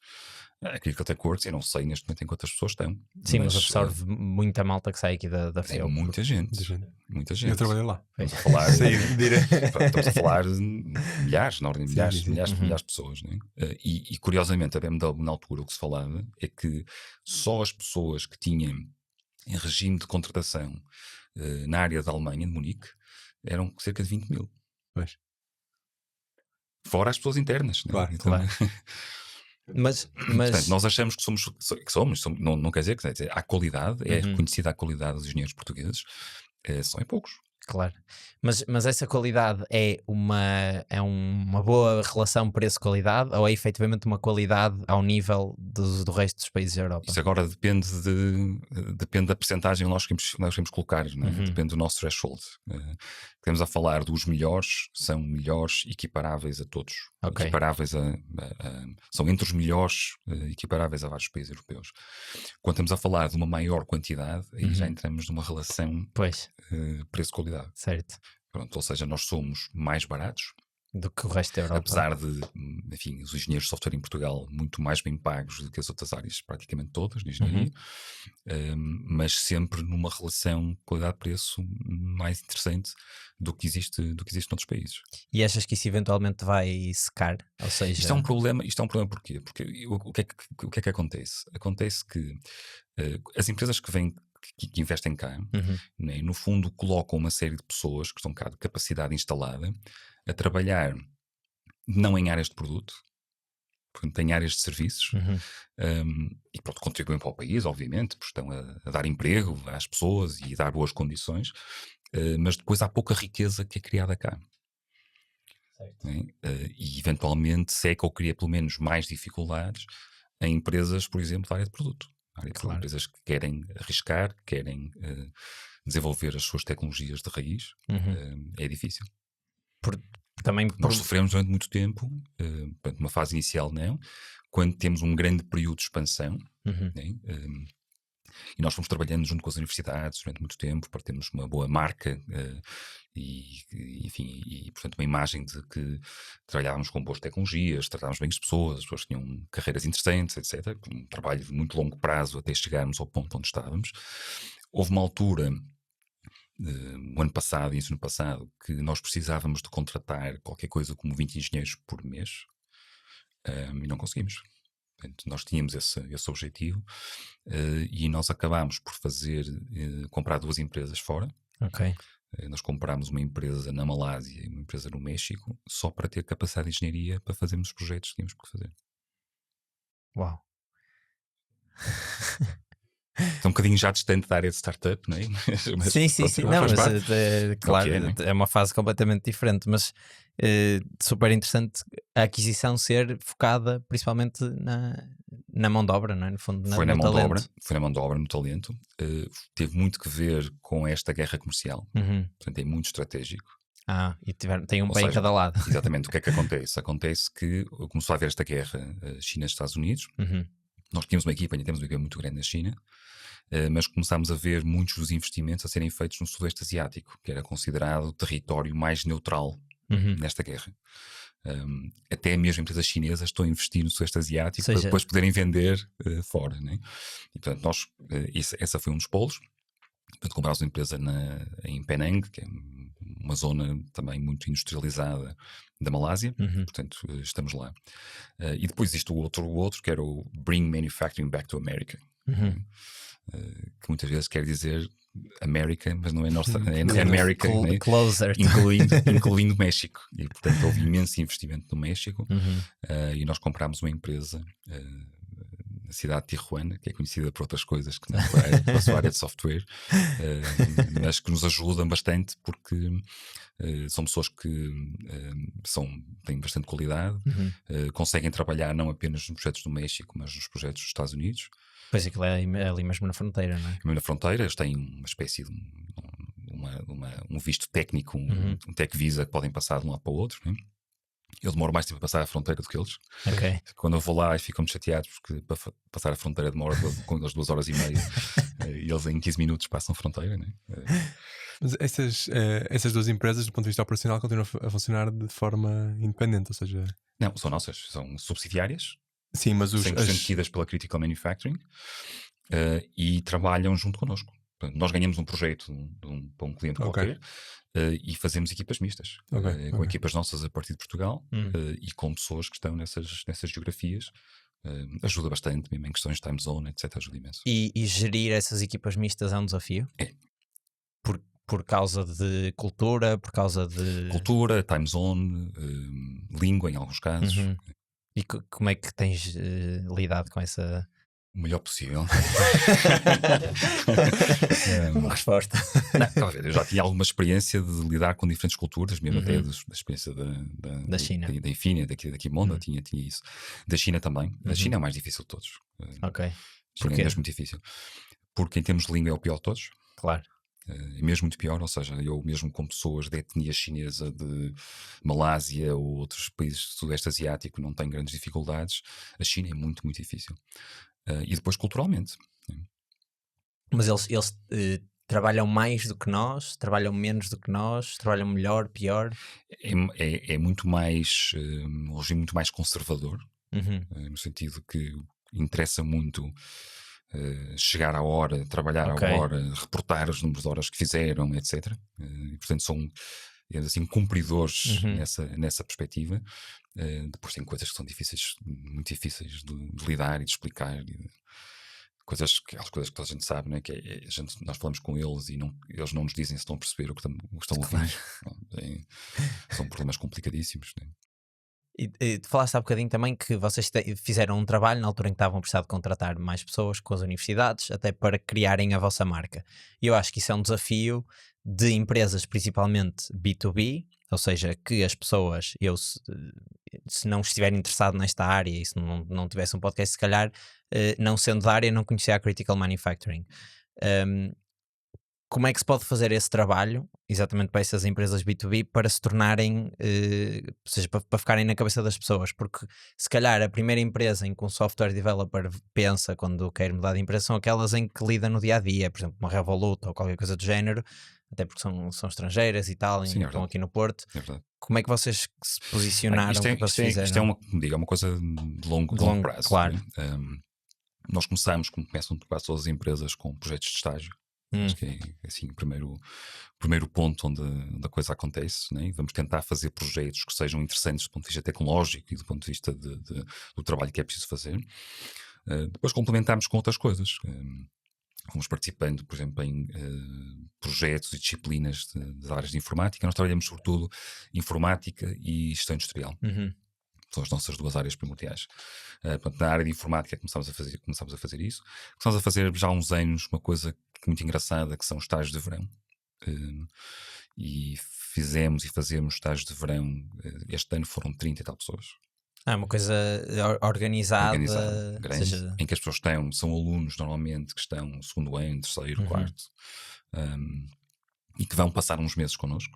A Critical Tech Works, eu não sei neste momento em quantas pessoas estão. Sim, mas absorve muita malta que sai aqui da FEO. Muita gente. Eu trabalhei lá. Estamos a falar de milhares, na ordem de milhares de pessoas. Não é? E curiosamente, a BMW, na altura, o que se falava é que só as pessoas que tinham em regime de contratação na área da Alemanha, de Munique, eram cerca de 20 mil. Pois. Fora as pessoas internas. Claro, então, Mas portanto, nós achamos que somos não quer dizer que há qualidade, é reconhecida a qualidade dos engenheiros portugueses, são poucos. Claro, mas essa qualidade é uma boa relação preço-qualidade ou é efetivamente uma qualidade ao nível do resto dos países da Europa? Isso agora depende da percentagem que nós queremos colocar, depende do nosso threshold. Estamos a falar dos melhores, são melhores equiparáveis a todos. Equiparáveis são entre os melhores equiparáveis a vários países europeus. Quando estamos a falar de uma maior quantidade, aí já entramos numa relação preço-qualidade. Certo. Pronto, ou seja, nós somos mais baratos do que o resto da Europa. Apesar de, enfim, os engenheiros de software em Portugal muito mais bem pagos do que as outras áreas, praticamente todas, de engenharia, mas sempre numa relação qualidade-preço mais interessante do que existe noutros países. E achas que isso eventualmente vai secar? Ou seja... Isto é um problema porquê? Porque o que é que acontece? Acontece que as empresas que investem cá, né, no fundo colocam uma série de pessoas que estão cá de capacidade instalada a trabalhar não em áreas de produto, portanto em áreas de serviços, e pronto, contribuem para o país, obviamente, porque estão a dar emprego às pessoas e dar boas condições, mas depois há pouca riqueza que é criada cá. Né? E eventualmente seca ou cria pelo menos mais dificuldades em empresas, por exemplo, da área de produto. Claro. Empresas que querem arriscar, querem desenvolver as suas tecnologias de raiz, é difícil. Nós sofremos durante muito tempo, numa fase inicial não, quando temos um grande período de expansão, né? E nós fomos trabalhando junto com as universidades durante muito tempo para termos uma boa marca e portanto uma imagem de que trabalhávamos com boas tecnologias, tratávamos bem as pessoas tinham carreiras interessantes, etc. Um trabalho de muito longo prazo até chegarmos ao ponto onde estávamos. Houve uma altura o ano passado, início do ano passado, que nós precisávamos de contratar qualquer coisa como 20 engenheiros por mês, e não conseguimos. Portanto, nós tínhamos esse objetivo, e nós acabámos por comprar 2 empresas fora. Ok. Nós comprámos uma empresa na Malásia e uma empresa no México só para ter capacidade de engenharia para fazermos os projetos que tínhamos que fazer. Uau. É um bocadinho já distante da área de startup, não é? Sim. Não, mas claro, é uma fase completamente diferente, mas super interessante a aquisição ser focada principalmente na mão de obra, não é? No fundo, foi na mão talento. de obra, foi na mão de obra, no talento. Teve muito que ver com esta guerra comercial. Portanto, é muito estratégico. E tem um pé em cada lado. Exatamente. O que é que acontece? Acontece que começou a haver esta guerra China-Estados Unidos. Nós tínhamos uma equipa, ainda temos uma equipa muito grande na China, mas começámos a ver muitos dos investimentos a serem feitos no Sudeste Asiático, que era considerado o território mais neutral nesta guerra. Até mesmo empresas chinesas estão a investir no Sudeste Asiático para depois poderem vender fora, né? E portanto, essa foi um dos polos. Portanto, comprámos uma empresa em Penang, que é uma zona também muito industrializada da Malásia. Portanto, estamos lá. E depois existe o outro que era o Bring Manufacturing Back to America. Que muitas vezes quer dizer América, mas não é é América, né? Closer. incluindo México. E portanto houve imenso investimento no México, e nós comprámos uma empresa na cidade de Tijuana, que é conhecida por outras coisas que não pela sua área de software, mas que nos ajudam bastante porque são pessoas que têm bastante qualidade, conseguem trabalhar não apenas nos projetos do México, mas nos projetos dos Estados Unidos. Pois aquilo é ali mesmo na fronteira, não é? Na fronteira, eles têm uma espécie de um visto técnico, um tech visa que podem passar de um lado para o outro, né? Eu demoro mais tempo a passar a fronteira do que eles. Okay. Quando eu vou lá e ficam-me chateados porque para passar a fronteira demora com eles 2 horas e meia e eles em 15 minutos passam a fronteira, né? Mas essas 2 empresas, do ponto de vista operacional, continuam a funcionar de forma independente, ou seja... Não, são nossas, são subsidiárias. Sim, mas 100% decididas pela Critical Manufacturing, e trabalham junto connosco. Nós ganhamos um projeto para um cliente qualquer, e fazemos equipas mistas, com equipas nossas a partir de Portugal, e com pessoas que estão nessas geografias. Ajuda bastante, mesmo em questões de time zone, etc. Ajuda imenso. E gerir essas equipas mistas é um desafio? É. Por causa de cultura, por causa de... Cultura, time zone, língua em alguns casos. E como é que tens lidado com essa... O melhor possível. Uma resposta. Não, eu já tinha alguma experiência de lidar com diferentes culturas, mesmo até da experiência da China. Da Infinia, daqui Monda, tinha isso. Da China também. A China é o mais difícil de todos. Ok. Porquê? É mesmo muito difícil. Porque em termos de língua é o pior de todos. Claro. É mesmo muito pior, ou seja, eu mesmo com pessoas de etnia chinesa de Malásia ou outros países do Sudeste Asiático não tenho grandes dificuldades. A China é muito, muito difícil. E depois culturalmente. Mas eles trabalham mais do que nós, trabalham menos do que nós, trabalham melhor, pior? É muito mais, um regime muito mais conservador, no sentido que interessa muito chegar à hora, trabalhar à hora, reportar os números de horas que fizeram, etc. E portanto são, digamos assim, cumpridores nessa perspectiva. Depois tem coisas que são difíceis, muito difíceis de lidar e de explicar. Aquelas coisas que toda a gente sabe, né? Que nós falamos com eles e eles não nos dizem se estão a perceber o que estão a ouvir. São problemas complicadíssimos, né? E falaste há bocadinho também que vocês fizeram um trabalho na altura em que estavam a precisar de contratar mais pessoas com as universidades, até para criarem a vossa marca. E eu acho que isso é um desafio de empresas, principalmente B2B, ou seja, que as pessoas, se não estiver interessado nesta área e se não tivesse um podcast, se calhar, não sendo da área, não conhecia a Critical Manufacturing. Como é que se pode fazer esse trabalho, exatamente para essas empresas B2B, para se tornarem, ou seja, para ficarem na cabeça das pessoas? Porque se calhar a primeira empresa em que um software developer pensa quando quer mudar de empresa são aquelas em que lida no dia a dia, por exemplo, uma Revolut ou qualquer coisa do género, até porque são estrangeiras e tal, Sim, estão aqui no Porto. É verdade. Como é que vocês se posicionaram? Isto é uma coisa de longo prazo. Claro. Nós começamos, como começam quase todas as empresas, com projetos de estágio. Acho que é assim o primeiro ponto onde a coisa acontece, né? Vamos tentar fazer projetos que sejam interessantes do ponto de vista tecnológico e do ponto de vista do trabalho que é preciso fazer. Depois complementamos com outras coisas. Fomos participando, por exemplo, em projetos e disciplinas de áreas de informática. Nós trabalhamos sobretudo informática e gestão industrial. São as nossas duas áreas primordiais. Portanto, na área de informática começámos a fazer isso. Começámos a fazer já há uns anos uma coisa muito engraçada, que são os estágios de verão. E fizemos e fazemos estágios de verão. Este ano foram 30 e tal pessoas. Uma coisa organizada grande, seja... em que as pessoas são alunos normalmente que estão no segundo ano, terceiro, quarto, e que vão passar uns meses connosco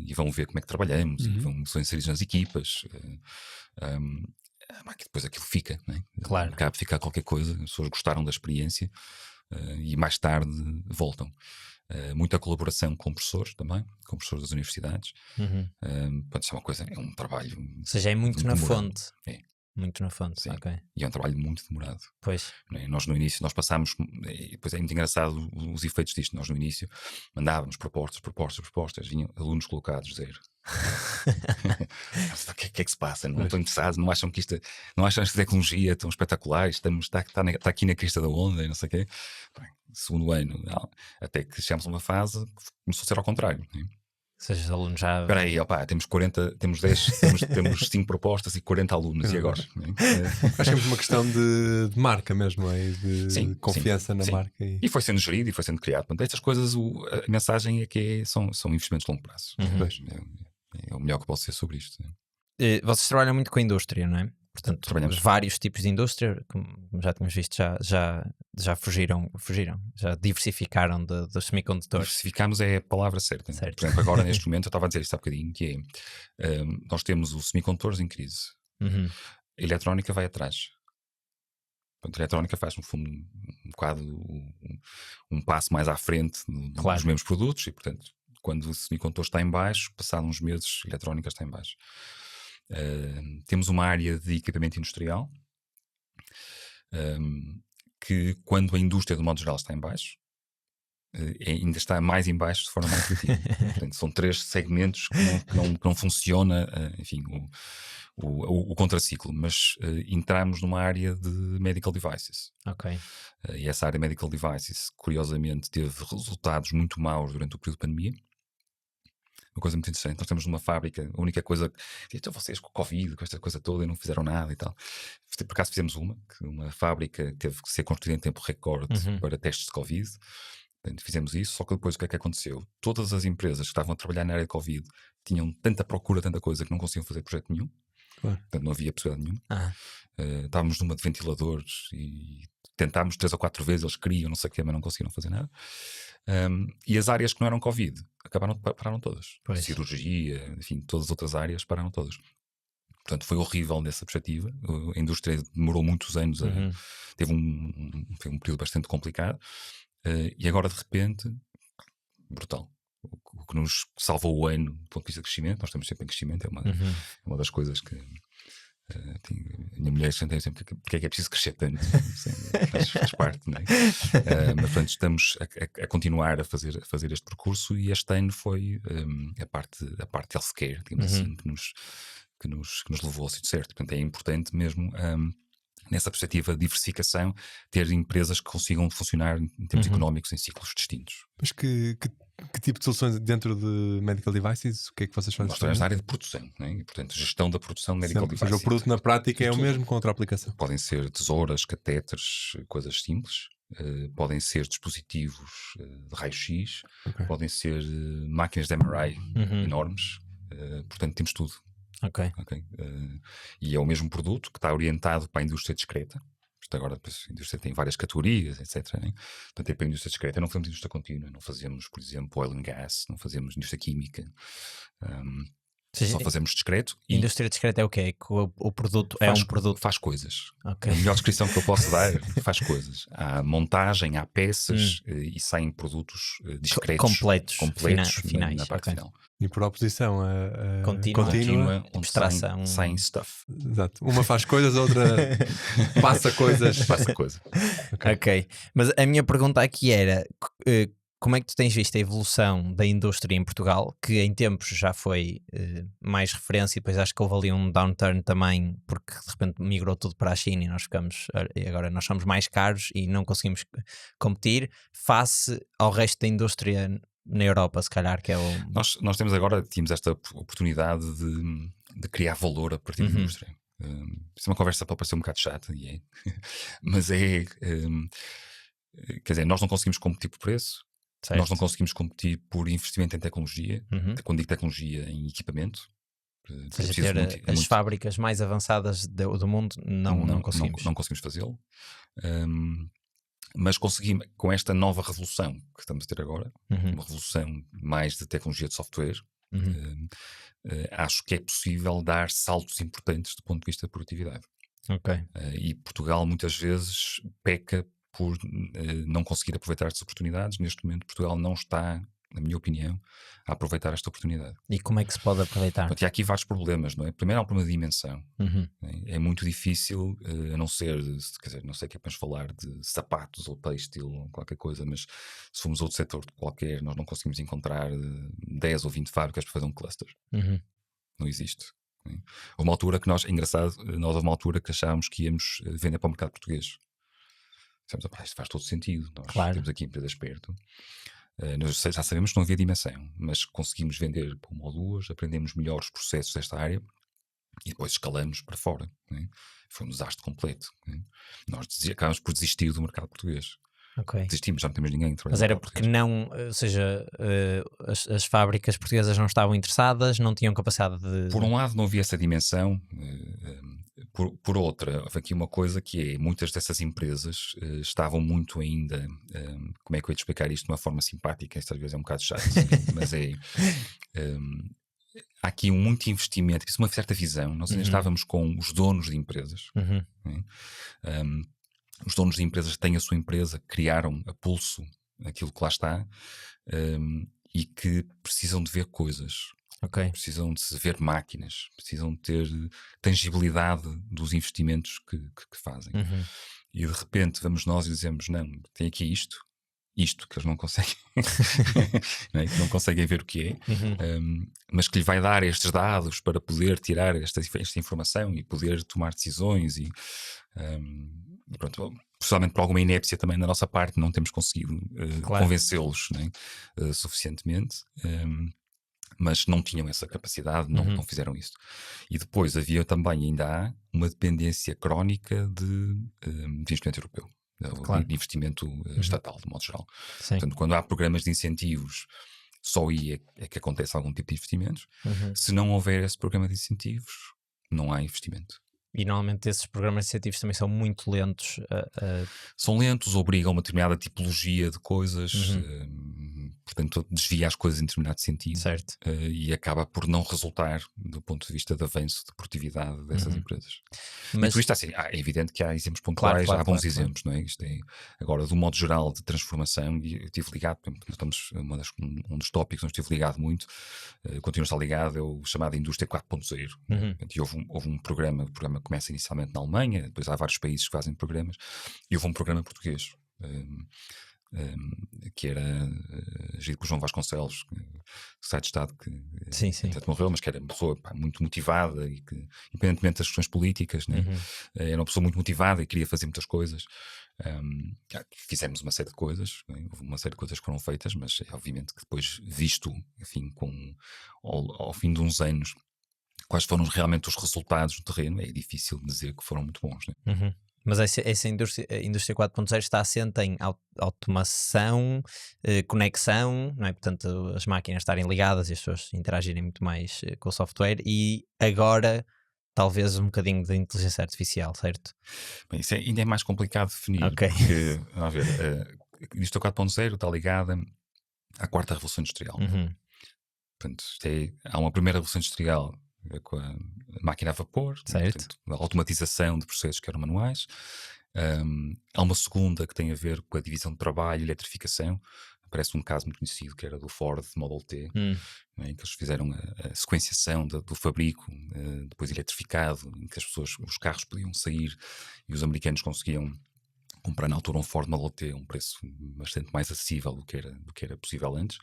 e vão ver como é que trabalhamos e são inseridos nas equipas. Que depois aquilo fica, né? Claro. Acaba de ficar qualquer coisa, as pessoas gostaram da experiência e mais tarde voltam. Muita colaboração com professores também, com professores das universidades. Pode ser uma coisa, é um trabalho. Ou seja, é muito na demorado. fonte. É. Muito na fonte, Sim. ok. E é um trabalho muito demorado. Pois. Nós no início, nós passámos, e depois é muito engraçado os efeitos disto. Nós no início mandávamos propostas, vinham alunos colocados 0. O que é que se passa? Não estão interessados, não acham que esta tecnologia é tão espetacular, está aqui na crista da onda e não sei o quê. Bem, segundo ano, não, até que chegamos a uma fase que começou a ser ao contrário. Né? Ou seja, os alunos já... Espera aí, temos 40, temos 10, temos 5 propostas e 40 alunos, e agora? Acho que é uma questão de marca mesmo, de confiança na marca. E foi sendo gerido e foi sendo criado. Portanto, estas coisas, a mensagem é que são investimentos de longo prazo. É o melhor que posso ser sobre isto. Vocês trabalham muito com a indústria, não é? Portanto, trabalhamos vários tipos de indústria, como já tínhamos visto, já fugiram, já diversificaram dos semicondutores. Diversificamos é a palavra certa. Certo. Por exemplo, agora neste momento, eu estava a dizer isto há bocadinho, que é, nós temos os semicondutores em crise. A eletrónica vai atrás. Portanto, a eletrónica faz, no fundo, um bocado um passo mais à frente dos mesmos produtos e, portanto, quando o semicondutor está em baixo, passado uns meses, a eletrónica está em baixo. Temos uma área de equipamento industrial que, quando a indústria, de modo geral, está em baixo, ainda está mais em baixo de forma mais crítica. Portanto, são 3 segmentos que não funciona, enfim, o contraciclo, mas entramos numa área de medical devices. Ok. E essa área de medical devices, curiosamente, teve resultados muito maus durante o período de pandemia. Uma coisa muito interessante, nós temos numa fábrica, a única coisa, então vocês com o Covid, com esta coisa toda, e não fizeram nada e tal. Por acaso fizemos uma fábrica que teve que ser construída em tempo recorde para testes de Covid. Portanto, fizemos isso, só que depois o que é que aconteceu? Todas as empresas que estavam a trabalhar na área de Covid tinham tanta procura, tanta coisa, que não conseguiam fazer projeto nenhum. Claro. Portanto, não havia possibilidade nenhuma. Estávamos numa de ventiladores e tentámos 3 ou 4 vezes, eles queriam, não sei o que, mas não conseguiram fazer nada. E as áreas que não eram Covid pararam todas. Pois. Cirurgia, enfim, todas as outras áreas pararam todas. Portanto, foi horrível nessa perspectiva. A indústria demorou muitos anos, teve um período bastante complicado. E agora, de repente, brutal. O que nos salvou o ano do ponto de vista de crescimento, nós estamos sempre em crescimento, é uma das coisas que a minha mulher sempre porque é que é preciso crescer tanto, faz parte, não é? Mas portanto estamos a continuar a fazer este percurso, e este ano foi a parte healthcare, digamos assim, que nos levou ao sítio certo. Portanto, é importante mesmo nessa perspectiva de diversificação, ter empresas que consigam funcionar em termos económicos em ciclos distintos. Mas que tipo de soluções dentro de medical devices? O que é que vocês fazem? Nós estamos na área de produção, né? E, portanto, gestão da produção de medical devices. Ou seja, o produto na prática é o mesmo com outra aplicação. Podem ser tesouras, catéteres, coisas simples. Podem ser dispositivos de raio-x. Podem ser máquinas de MRI enormes. Portanto, temos tudo. Ok. E é o mesmo produto que está orientado para a indústria discreta. Agora a indústria tem várias categorias, etc. Né? Portanto, é para a indústria discreta. Não fazemos indústria contínua, não fazemos, por exemplo, oil and gas, não fazemos indústria química. Só fazemos discreto. Indústria discreta é o quê? O produto é um produto? Faz coisas. Okay. A melhor descrição que eu posso dar faz coisas. Há montagem, há peças e saem produtos discretos. Completos finais. Na parte final. E por oposição a contínua onde saem stuff. Exato. Uma faz coisas, a outra passa coisas. Ok. Mas a minha pergunta aqui era... Como é que tu tens visto a evolução da indústria em Portugal, que em tempos já foi mais referência, e depois acho que houve ali um downturn também, porque de repente migrou tudo para a China e agora nós somos mais caros e não conseguimos competir face ao resto da indústria na Europa, se calhar, que é o... Nós tínhamos esta oportunidade de criar valor a partir da indústria. Isso é uma conversa para parecer um bocado chata, mas quer dizer, nós não conseguimos competir por preço. Certo. Nós não conseguimos competir por investimento em tecnologia, quando digo tecnologia, em equipamento. Ou seja, ter as fábricas mais avançadas do mundo, não conseguimos. Não conseguimos fazê-lo. Mas conseguimos, com esta nova revolução que estamos a ter agora, uma revolução mais de tecnologia de software, acho que é possível dar saltos importantes do ponto de vista da produtividade. Okay. E Portugal muitas vezes peca por não conseguir aproveitar estas oportunidades. Neste momento Portugal não está, na minha opinião, a aproveitar esta oportunidade. E como é que se pode aproveitar? Portanto, há aqui vários problemas, não é? Primeiro há um problema de dimensão. É muito difícil, a não ser, quer dizer, não sei o que é para falar de sapatos ou têxtil ou qualquer coisa, mas se formos outro setor qualquer, nós não conseguimos encontrar 10 ou 20 fábricas para fazer um cluster. Não existe. Houve uma altura que nós, engraçado, houve uma altura que achávamos que íamos vender para o mercado português. Isto faz todo sentido, nós temos aqui empresas perto, nós já sabemos que não havia dimensão, mas conseguimos vender para uma ou duas, aprendemos melhor os processos desta área e depois escalamos para fora, né? Foi um desastre completo, né? Nós acabamos por desistir do mercado português. Desistimos, já não temos ninguém. Mas era porque não, ou seja, as fábricas portuguesas não estavam interessadas, não tinham capacidade de... Por um lado não havia essa dimensão, por outra, houve aqui uma coisa que é, muitas dessas empresas estavam muito ainda, como é que eu ia te explicar isto de uma forma simpática, esta às vezes é um bocado chato, mas há aqui muito investimento, uma certa visão, nós ainda estávamos com os donos de empresas, né? Os donos de empresas têm a sua empresa, criaram a pulso aquilo que lá está, e que precisam de ver coisas, precisam de se ver máquinas, precisam de ter tangibilidade dos investimentos que fazem. E de repente vamos nós e dizemos, não, tem aqui isto que eles não conseguem, não é? Que não conseguem ver o que é, mas que lhe vai dar estes dados para poder tirar esta informação e poder tomar decisões e pronto, possivelmente por alguma inépcia também da nossa parte não temos conseguido convencê-los, né, suficientemente, mas não tinham essa capacidade, não fizeram isso. E depois havia também, ainda há, uma dependência crónica de investimento europeu. De investimento estatal, de modo geral. Sim. Portanto, quando há programas de incentivos, só aí é que acontece algum tipo de investimentos. Se não houver esse programa de incentivos, não há investimento. E normalmente esses programas de incentivos também são muito lentos. São lentos, obrigam uma determinada tipologia de coisas, portanto desvia as coisas em determinado sentido, certo. E acaba por não resultar do ponto de vista de avanço de produtividade dessas empresas. Mas por isto assim, é evidente que há exemplos pontuais, há bons exemplos, não é? Isto é, agora, do modo geral de transformação, e eu estive ligado, um dos tópicos onde estive ligado muito, continuo a estar ligado, é o chamado Indústria 4.0. E houve um programa começa inicialmente na Alemanha, depois há vários países que fazem programas, e houve um programa português que era gerido por João Vasconcelos, secretário de Estado, que até morreu, mas que era uma pessoa muito motivada e que, independentemente das questões políticas, né, era uma pessoa muito motivada e queria fazer muitas coisas. Fizemos uma série de coisas, né? Houve uma série de coisas que foram feitas, mas é obviamente que depois, visto, enfim, ao fim de uns anos, quais foram realmente os resultados no terreno, é difícil dizer que foram muito bons, né? Mas essa indústria 4.0 está assente em automação, conexão, não é? Portanto, as máquinas estarem ligadas e as pessoas interagirem muito mais com o software, e agora talvez um bocadinho de inteligência artificial, certo? Bem, isso ainda é mais complicado de definir, porque, vamos ver, a indústria 4.0 está ligada à quarta revolução industrial. Portanto, há uma primeira revolução industrial com a máquina a vapor, portanto, a automatização de processos que eram manuais. Há uma segunda que tem a ver com a divisão de trabalho e eletrificação. Parece um caso muito conhecido que era do Ford Model T, em que eles fizeram a sequenciação do fabrico, depois eletrificado, em que os carros podiam sair e os americanos conseguiam comprar na altura um Ford Model T a um preço bastante mais acessível do que era possível antes.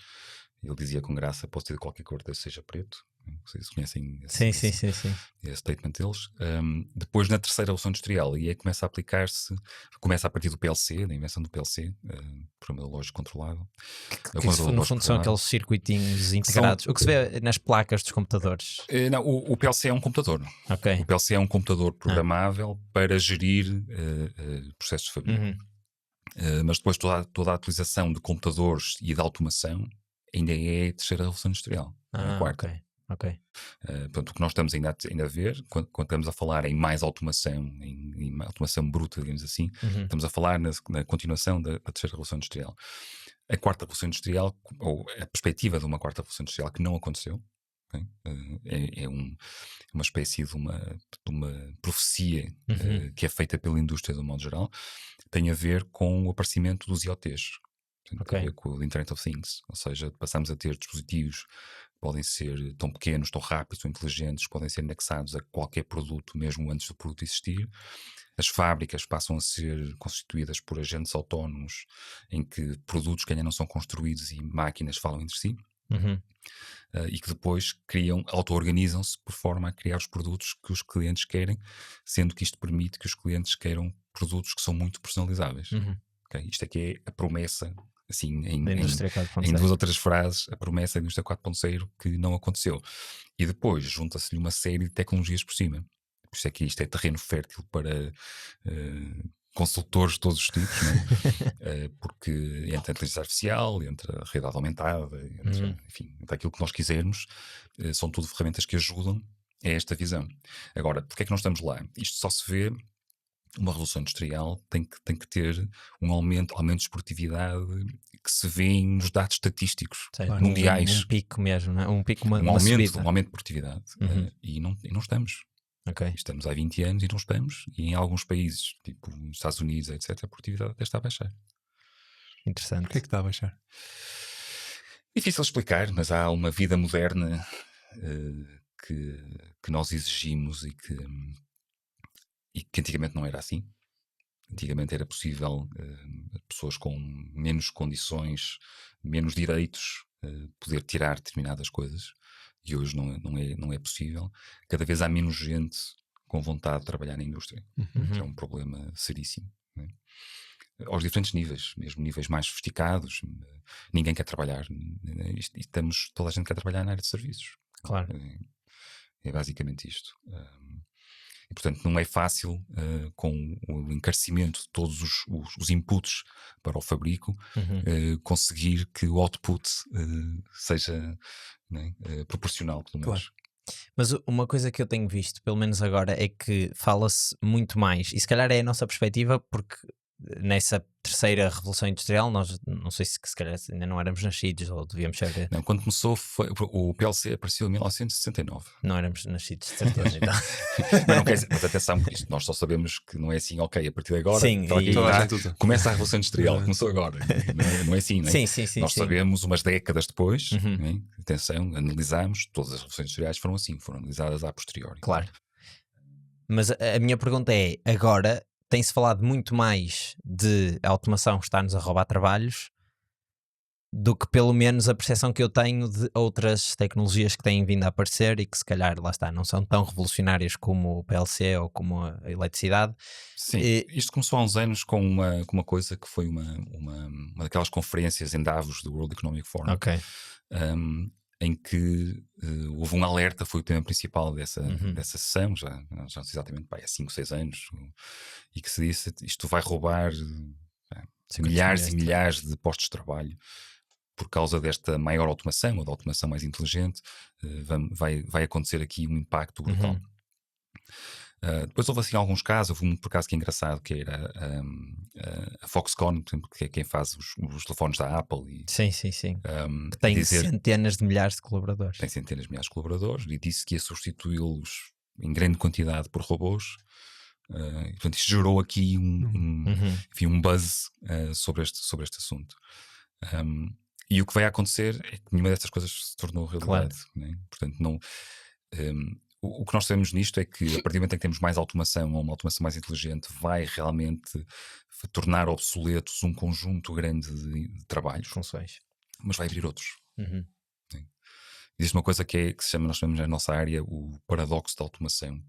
Ele dizia com graça: posso ter qualquer cor, desde seja preto. Vocês conhecem esse statement deles. Depois, na terceira revolução industrial, e aí começa a partir do PLC, da invenção do PLC, programa lógico controlável. Que no fundo são aqueles circuitinhos integrados, o que se vê nas placas dos computadores. Não, o PLC é um computador. O PLC é um computador programável para gerir processos de fabrico. Mas depois toda a utilização de computadores e de automação ainda é a terceira revolução industrial, a quarta. Portanto, o que nós estamos ainda a ver, quando estamos a falar em mais automação, em automação bruta, digamos assim, estamos a falar na continuação da terceira revolução industrial. A quarta revolução industrial, ou a perspectiva de uma quarta revolução industrial que não aconteceu, é uma espécie de uma profecia que é feita pela indústria de um modo geral, tem a ver com o aparecimento dos IoTs. Tem a ver com o Internet of Things, ou seja, passamos a ter dispositivos que podem ser tão pequenos, tão rápidos, tão inteligentes, podem ser anexados a qualquer produto mesmo antes do produto existir. As fábricas passam a ser constituídas por agentes autónomos em que produtos que ainda não são construídos e máquinas falam entre si. E que depois auto-organizam-se por forma a criar os produtos que os clientes querem, sendo que isto permite que os clientes queiram produtos que são muito personalizáveis. Isto aqui é a promessa, assim, em 2 ou 3 frases, a promessa da indústria 4.0 que não aconteceu. E depois junta-se-lhe uma série de tecnologias por cima. Por isso é que isto é terreno fértil para consultores de todos os tipos, porque entre a inteligência artificial, entre a realidade aumentada, enfim, entre aquilo que nós quisermos, são tudo ferramentas que ajudam a esta visão. Agora, porque é que nós estamos lá? Isto só se vê. Uma revolução industrial tem que ter um aumento de produtividade que se vê nos dados estatísticos mundiais. Um pico mesmo, não é? Um aumento de produtividade. E não estamos. Estamos há 20 anos e não estamos. E em alguns países, tipo nos Estados Unidos, etc., a produtividade até está a baixar. Interessante. Porquê é que está a baixar? Difícil explicar, mas há uma vida moderna que nós exigimos e que antigamente não era assim. Antigamente era possível pessoas com menos condições, menos direitos, poder tirar determinadas coisas, e hoje não é possível. Cada vez há menos gente com vontade de trabalhar na indústria, que é um problema seríssimo, não é? Aos diferentes níveis, mesmo níveis mais sofisticados, ninguém quer trabalhar, toda a gente quer trabalhar na área de serviços. Claro. É basicamente isto. E, portanto, não é fácil, com o encarecimento de todos os inputs para o fabrico, conseguir que o output seja proporcional, pelo menos. Claro. Mas uma coisa que eu tenho visto, pelo menos agora, é que fala-se muito mais, e se calhar é a nossa perspectiva, porque nessa terceira revolução industrial, nós não sei se calhar ainda não éramos nascidos ou devíamos ser. Não, quando começou, o PLC apareceu em 1969. Não éramos nascidos, de certeza. Então. Mas não quer dizer, mas atenção, isto, nós só sabemos que não é assim, ok, a partir de agora começa a revolução industrial, começou agora. Não é assim, não é? Sim, nós sabemos umas décadas depois, atenção, analisamos, todas as revoluções industriais foram assim, foram analisadas a posteriori. Claro. Mas a minha pergunta é, agora tem-se falado muito mais de a automação estar-nos a roubar trabalhos do que pelo menos a percepção que eu tenho de outras tecnologias que têm vindo a aparecer e que se calhar, lá está, não são tão revolucionárias como o PLC ou como a eletricidade. Sim, isto começou há uns anos com uma coisa que foi uma daquelas conferências em Davos do World Economic Forum. Em que houve um alerta, foi o tema principal dessa sessão, já não sei exatamente, há 5, 6 anos, e que se disse, isto vai roubar milhares e milhares de postos de trabalho por causa desta maior automação, ou da automação mais inteligente, vai acontecer aqui um impacto brutal. Depois houve assim alguns casos, houve um por acaso que é engraçado, que era a Foxconn, por exemplo, que é quem faz os telefones da Apple. E, sim. Que tem centenas de milhares de colaboradores. Tem centenas de milhares de colaboradores e disse que ia substituí-los em grande quantidade por robôs. E, portanto, isto gerou aqui enfim, um buzz sobre este assunto. E o que vai acontecer é que nenhuma destas coisas se tornou realidade. Né? Portanto, não... O que nós sabemos nisto é que a partir do momento em que temos mais automação ou uma automação mais inteligente, vai realmente tornar obsoletos um conjunto grande de trabalhos, funções, mas vai abrir outros. Existe uma coisa que se chama, nós chamamos na nossa área, o paradoxo da automação,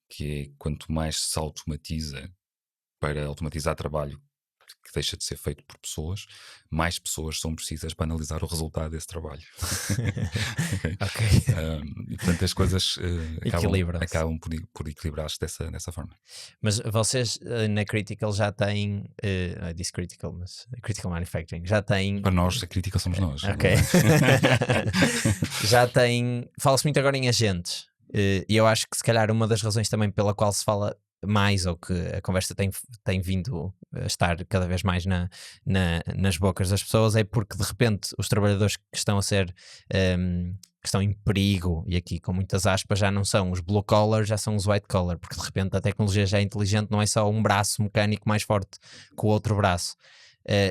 que é quanto mais se automatiza para automatizar trabalho que deixa de ser feito por pessoas, mais pessoas são precisas para analisar o resultado desse trabalho. E portanto as coisas acabam por equilibrar-se dessa forma. Mas vocês na Critical já têm, disse Critical, mas Critical Manufacturing já têm... Para nós a Critical somos nós. Já têm, fala-se muito agora em agentes, e eu acho que se calhar uma das razões também pela qual se fala mais, ou que a conversa tem vindo a estar cada vez mais nas bocas das pessoas, é porque de repente os trabalhadores que estão a ser que estão em perigo, e aqui com muitas aspas, já não são os blue collar, já são os white collar, porque de repente a tecnologia já é inteligente, não é só um braço mecânico mais forte que o outro braço.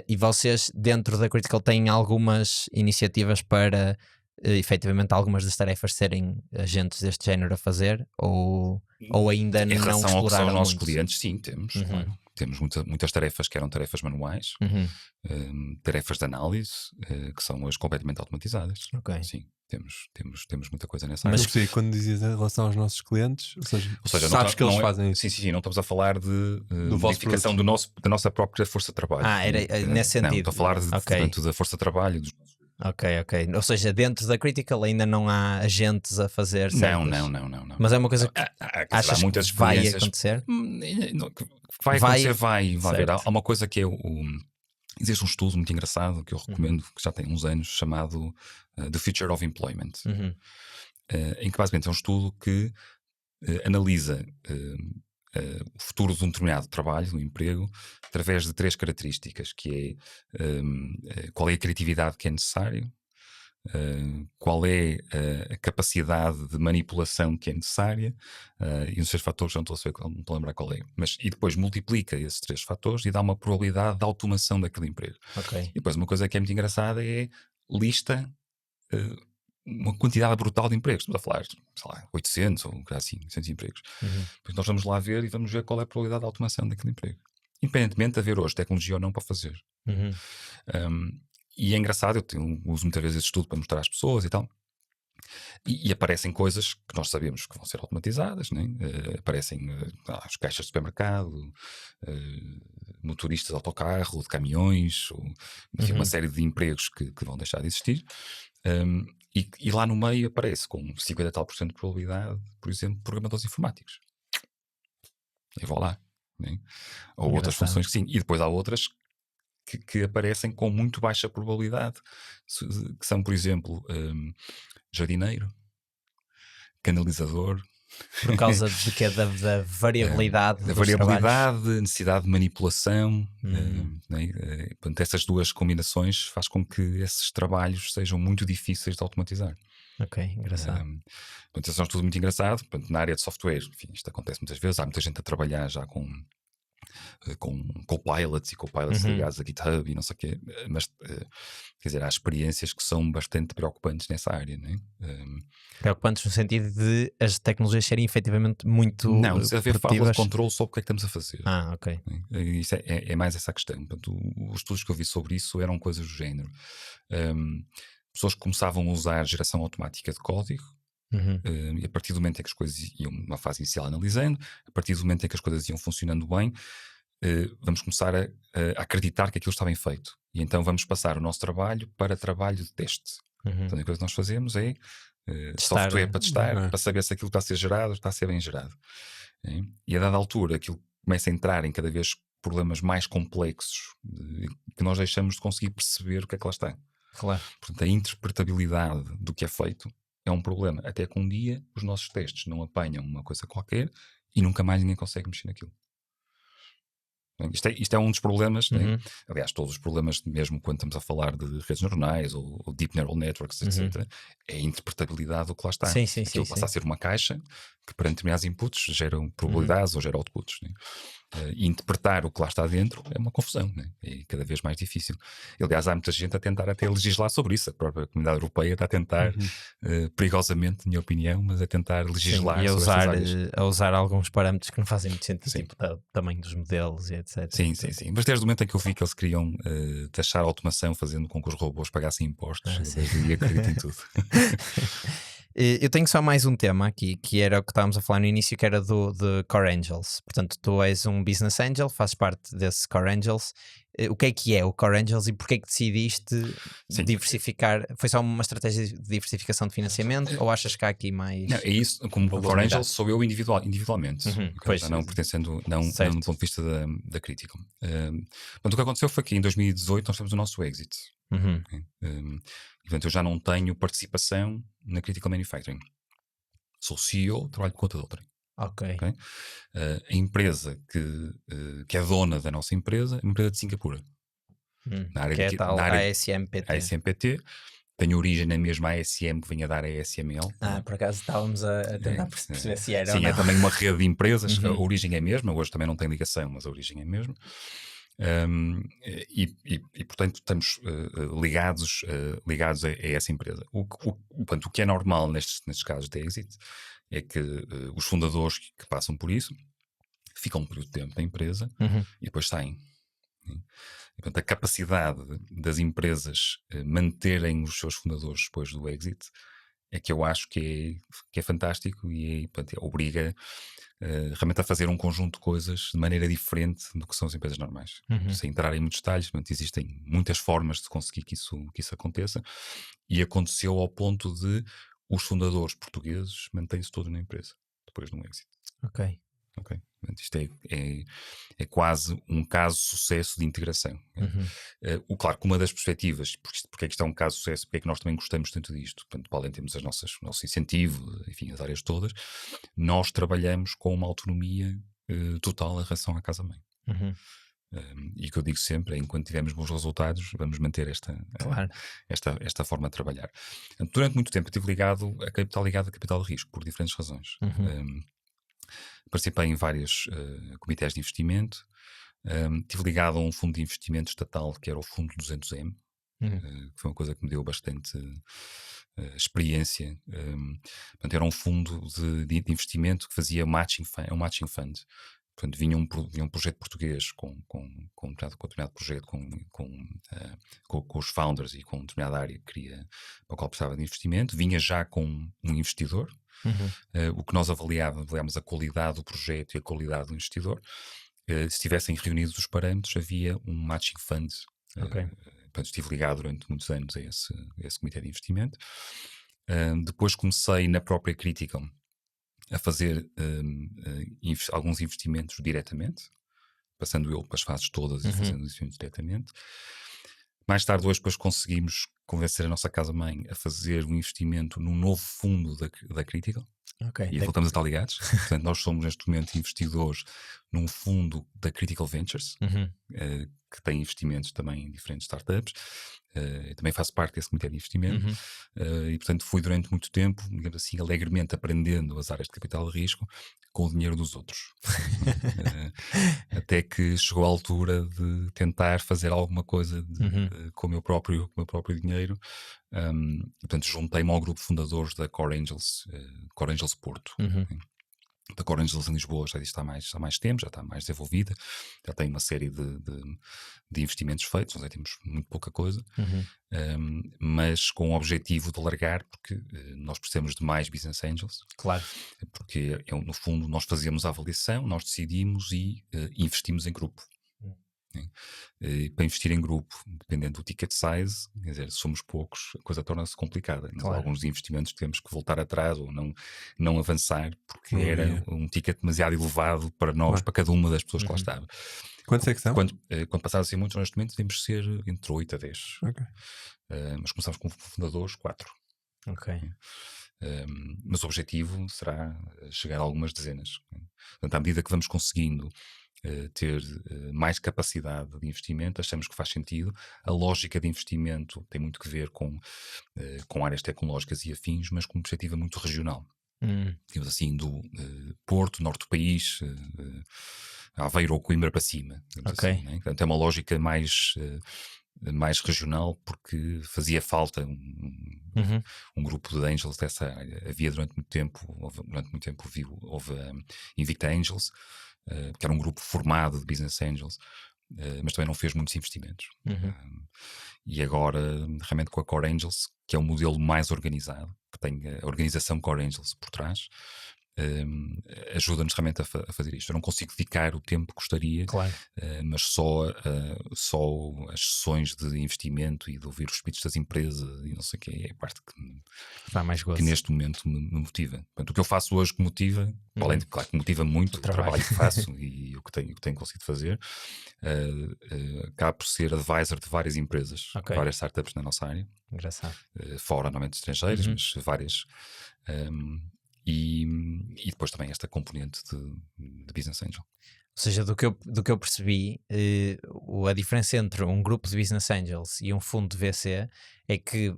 E vocês dentro da Critical têm algumas iniciativas para efetivamente algumas das tarefas serem agentes deste género a fazer, ou ainda não exploraram muito? Em relação ao que são os nossos clientes, sim, temos. Claro. Temos muitas tarefas que eram tarefas manuais, tarefas de análise, que são hoje completamente automatizadas. Sim, temos muita coisa nessa área. Mas quando dizias em relação aos nossos clientes, ou seja sabes que eles fazem isso? Sim, não estamos a falar de modificação da nossa própria força de trabalho. Era nesse sentido. Não, estou a falar portanto, da força de trabalho dos nossos. Ok. Ou seja, dentro da Critical ainda não há agentes a fazer certas... Não. Mas é uma coisa que achas muitas que vai acontecer? Vai haver. Há uma coisa que é existe um estudo muito engraçado que eu recomendo, que já tem uns anos, chamado The Future of Employment, em que basicamente é um estudo que analisa o futuro de um determinado trabalho, um emprego, através de 3 características, que é qual é a criatividade que é necessário, qual é a capacidade de manipulação que é necessária, e uns 6 fatores, não estou a lembrar qual é, e depois multiplica esses 3 fatores e dá uma probabilidade de automação daquele emprego. E depois uma coisa que é muito engraçada é lista uma quantidade brutal de empregos. Estamos a falar, sei lá, 800 ou assim, 800 empregos. Depois nós vamos lá ver e vamos ver qual é a probabilidade de automação daquele emprego, independentemente de haver hoje tecnologia ou não para fazer. E é engraçado, eu uso muitas vezes esse estudo para mostrar às pessoas e tal, e aparecem coisas que nós sabemos que vão ser automatizadas, né? Aparecem as caixas de supermercado, motoristas de autocarro, de caminhões, enfim, uma série de empregos que vão deixar de existir. E lá no meio aparece com 50% tal de probabilidade, por exemplo, programadores informáticos. E vou lá. Né? Ou outras funções que sim. E depois há outras que aparecem com muito baixa probabilidade, que são, por exemplo, jardineiro, canalizador. Por causa de que da variabilidade. Da variabilidade, necessidade de manipulação. Né? Portanto, essas duas combinações faz com que esses trabalhos sejam muito difíceis de automatizar. Engraçado. Portanto, isso é um estudo muito engraçado. Portanto, na área de software, enfim, isto acontece muitas vezes. Há muita gente a trabalhar já com copilots e copilots ligados a GitHub e não sei o quê, mas quer dizer, há experiências que são bastante preocupantes nessa área, não é? Preocupantes no sentido de as tecnologias serem efetivamente muito se haver falta de controle sobre o que é que estamos a fazer. Isso é mais essa a questão. Portanto, os estudos que eu vi sobre isso eram coisas do género. Pessoas que começavam a usar geração automática de código, e a partir do momento em que as coisas iam numa fase inicial analisando, a partir do momento em que as coisas iam funcionando bem, vamos começar a acreditar que aquilo está bem feito, e então vamos passar o nosso trabalho para trabalho de teste. Então a coisa que nós fazemos é software para testar, para saber se aquilo está a ser gerado, está a ser bem gerado. E a dada altura aquilo começa a entrar em cada vez problemas mais complexos, que nós deixamos de conseguir perceber o que é que lá está. Portanto, a interpretabilidade do que é feito é um problema, até que um dia os nossos testes não apanham uma coisa qualquer e nunca mais ninguém consegue mexer naquilo. Isto é um dos problemas, né? Aliás, todos os problemas, mesmo quando estamos a falar de redes neuronais ou deep neural networks, etc., é a interpretabilidade do que lá está. Aquilo passa a ser uma caixa que, perante determinados inputs, geram probabilidades ou gera outputs. Né? E interpretar o que lá está dentro é uma confusão, né? É cada vez mais difícil. Aliás, há muita gente a tentar até legislar sobre isso. A própria comunidade europeia está a tentar, perigosamente, na minha opinião, mas a tentar legislar e sobre essas áreas. A usar alguns parâmetros que não fazem muito sentido, tipo o tamanho dos modelos e etc. Sim. Mas desde o momento em que eu vi que eles queriam taxar a automação fazendo com que os robôs pagassem impostos, eu acredito em tudo. Eu tenho só mais um tema aqui, que era o que estávamos a falar no início, que era de Core Angels. Portanto, tu és um Business Angel, fazes parte desse Core Angels. O que é o Core Angels e porquê é que decidiste diversificar? Foi só uma estratégia de diversificação de financiamento ou achas que há aqui mais... Não, é isso, como Core Angels sou eu individualmente, não pertencendo, não do ponto de vista da Critical. Portanto, o que aconteceu foi que em 2018 nós temos o nosso exit. Portanto, eu já não tenho participação na Critical Manufacturing. Sou CEO, trabalho por conta de outra. Ok. A empresa que é dona da nossa empresa é uma empresa de Singapura. Na área que é tal ASMPT. ASMPT. Tem origem na mesma ASM que vinha dar a ASML. Por acaso estávamos a tentar perceber se era. Sim, é também uma rede de empresas. A origem é a mesma. Hoje também não tem ligação, mas a origem é a mesma. Portanto estamos ligados a essa empresa. Portanto, o que é normal nestes casos de exit é que os fundadores que passam por isso ficam um período de tempo na empresa e depois saem. E, portanto, a capacidade das empresas manterem os seus fundadores depois do exit é que eu acho que é fantástico e portanto, obriga realmente a fazer um conjunto de coisas de maneira diferente do que são as empresas normais. Sem entrar em muitos detalhes, portanto, existem muitas formas de conseguir que isso aconteça e aconteceu ao ponto de os fundadores portugueses mantêm-se todos na empresa depois de um exit. Ok. Isto é quase um caso de sucesso de integração. Claro que uma das perspectivas, porque é que isto é um caso de sucesso, porque é que nós também gostamos tanto disto, portanto, para além temos o nosso incentivo, enfim, as áreas todas, nós trabalhamos com uma autonomia total em relação à casa-mãe. E o que eu digo sempre é, enquanto tivermos bons resultados, vamos manter esta forma de trabalhar. Durante muito tempo eu estive ligado a capital de risco, por diferentes razões. Participei em vários comitês de investimento, estive ligado a um fundo de investimento estatal que era o Fundo 200M, que foi uma coisa que me deu bastante experiência. Portanto, era um fundo de investimento que fazia um matching fund. Portanto, vinha um projeto português com um determinado projeto, com os founders e com uma determinada área para a qual precisava de investimento, vinha já com um investidor. O que nós avaliámos a qualidade do projeto e a qualidade do investidor. Se estivessem reunidos os parâmetros, havia um matching fund. Portanto, estive ligado durante muitos anos a esse comitê de investimento. Depois comecei na própria Critical a fazer alguns investimentos diretamente, passando eu para as fases todas e fazendo os investimentos diretamente. Mais tarde, hoje, depois conseguimos convencer a nossa casa-mãe a fazer um investimento num novo fundo da Critical. E voltamos a estar ligados. Portanto, nós somos neste momento investidores num fundo da Critical Ventures, que tem investimentos também em diferentes startups. Eu também faço parte desse comitê de investimento e, portanto, fui durante muito tempo, digamos assim, alegremente aprendendo as áreas de capital de risco com o dinheiro dos outros. Até que chegou a altura de tentar fazer alguma coisa com o meu próprio dinheiro. Portanto, juntei-me ao grupo de fundadores da Core Angels Porto. A Core Angels em Lisboa já está há mais tempo, já está mais desenvolvida, já tem uma série de investimentos feitos, nós já temos muito pouca coisa, mas com o objetivo de largar, porque nós precisamos de mais Business Angels. Claro. Porque, no fundo, nós fazíamos a avaliação, nós decidimos e investimos em grupo. Para investir em grupo, dependendo do ticket size, quer dizer, somos poucos, a coisa torna-se complicada. Claro. Alguns investimentos temos que voltar atrás ou não avançar, porque era um ticket demasiado elevado para nós, para cada uma das pessoas que lá estava. Quantos é que são? Quando passaram a ser muitos, neste momento devemos ser entre 8 a 10. Mas começámos com fundadores 4. Mas o objetivo será chegar a algumas dezenas. Portanto, à medida que vamos conseguindo ter mais capacidade de investimento, achamos que faz sentido. A lógica de investimento tem muito que ver com áreas tecnológicas e afins, mas com uma perspectiva muito regional. Digamos assim, do Porto, norte do país, Aveiro ou Coimbra para cima. Assim, né? Portanto, é uma lógica mais regional, porque fazia falta um grupo de angels dessa área. Havia durante muito tempo houve a Invicta Angels, que era um grupo formado de business angels, mas também não fez muitos investimentos. E agora, realmente com a Core Angels, que é um modelo mais organizado, que tem a organização Core Angels por trás, ajuda-nos realmente a fazer isto. Eu não consigo dedicar o tempo que gostaria, mas só as sessões de investimento e de ouvir os speeches das empresas e não sei o que é a parte dá mais gosto, que neste momento me motiva. Portanto, o que eu faço hoje que motiva, além de, claro, que motiva muito o trabalho que faço e o que tenho conseguido fazer, acaba por ser advisor de várias empresas, várias startups na nossa área. Engraçado. Fora, normalmente estrangeiras, mas várias. E depois também esta componente de Business Angel. Ou seja, do que eu percebi, a diferença entre um grupo de Business Angels e um fundo de VC é que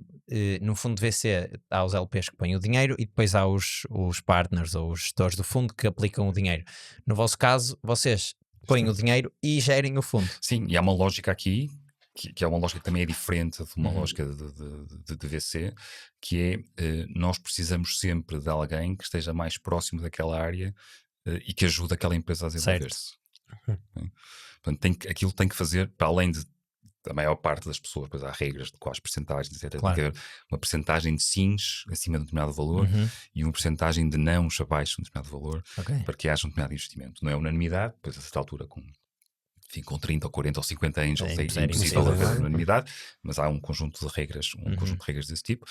no fundo de VC há os LPs que põem o dinheiro e depois há os partners ou os gestores do fundo que aplicam o dinheiro. No vosso caso, vocês põem o dinheiro e gerem o fundo. Sim, e há uma lógica aqui que é uma lógica que também é diferente de uma lógica de VC, que é nós precisamos sempre de alguém que esteja mais próximo daquela área e que ajude aquela empresa a desenvolver-se. Portanto, aquilo tem que fazer, para além de a maior parte das pessoas, pois há regras de quais percentagens, etc. Tem que haver uma percentagem de sims acima de um determinado valor e uma percentagem de nãos abaixo de um determinado valor para que haja um determinado investimento. Não é unanimidade, pois a certa altura com 30 ou 40 ou 50 angels é impossível haver unanimidade, mas há um conjunto de regras, conjunto de regras desse tipo,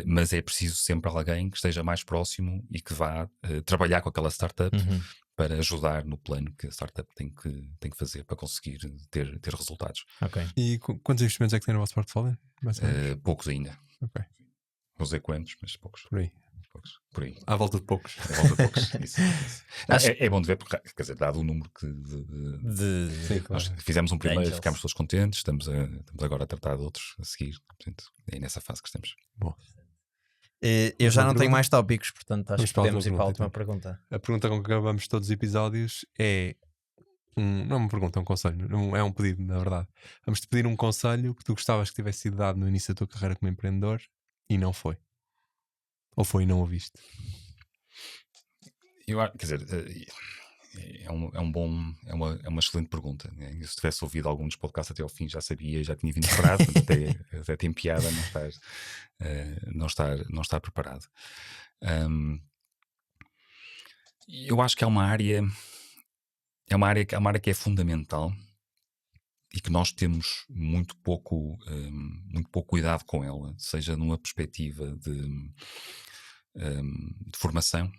mas é preciso sempre alguém que esteja mais próximo e que vá trabalhar com aquela startup para ajudar no plano que a startup tem que fazer para conseguir ter resultados. E quantos investimentos é que tem no vosso portfólio? Poucos ainda. Não sei quantos, mas poucos. Por aí. À volta de poucos. Isso. É bom de ver, porque, quer dizer, dado o número nós fizemos um primeiro, Angels. Ficámos todos contentes, estamos agora a tratar de outros a seguir. Portanto, é nessa fase que estamos. Bom. Eu já não tenho mais tópicos, portanto acho que podemos ir para a última pergunta. A pergunta com que acabamos todos os episódios é não é uma pergunta, é um conselho, não é um pedido, na verdade. Vamos-te pedir um conselho que tu gostavas que tivesse sido dado no início da tua carreira como empreendedor e não foi. Ou foi e não ouviste? Quer dizer, é uma excelente pergunta, né? Eu, se tivesse ouvido algum dos podcasts até ao fim, já sabia, já tinha vindo preparado, até tem piada não estar preparado. Eu acho que é uma área que é fundamental e que nós temos muito pouco cuidado com ela, seja numa perspectiva de formação,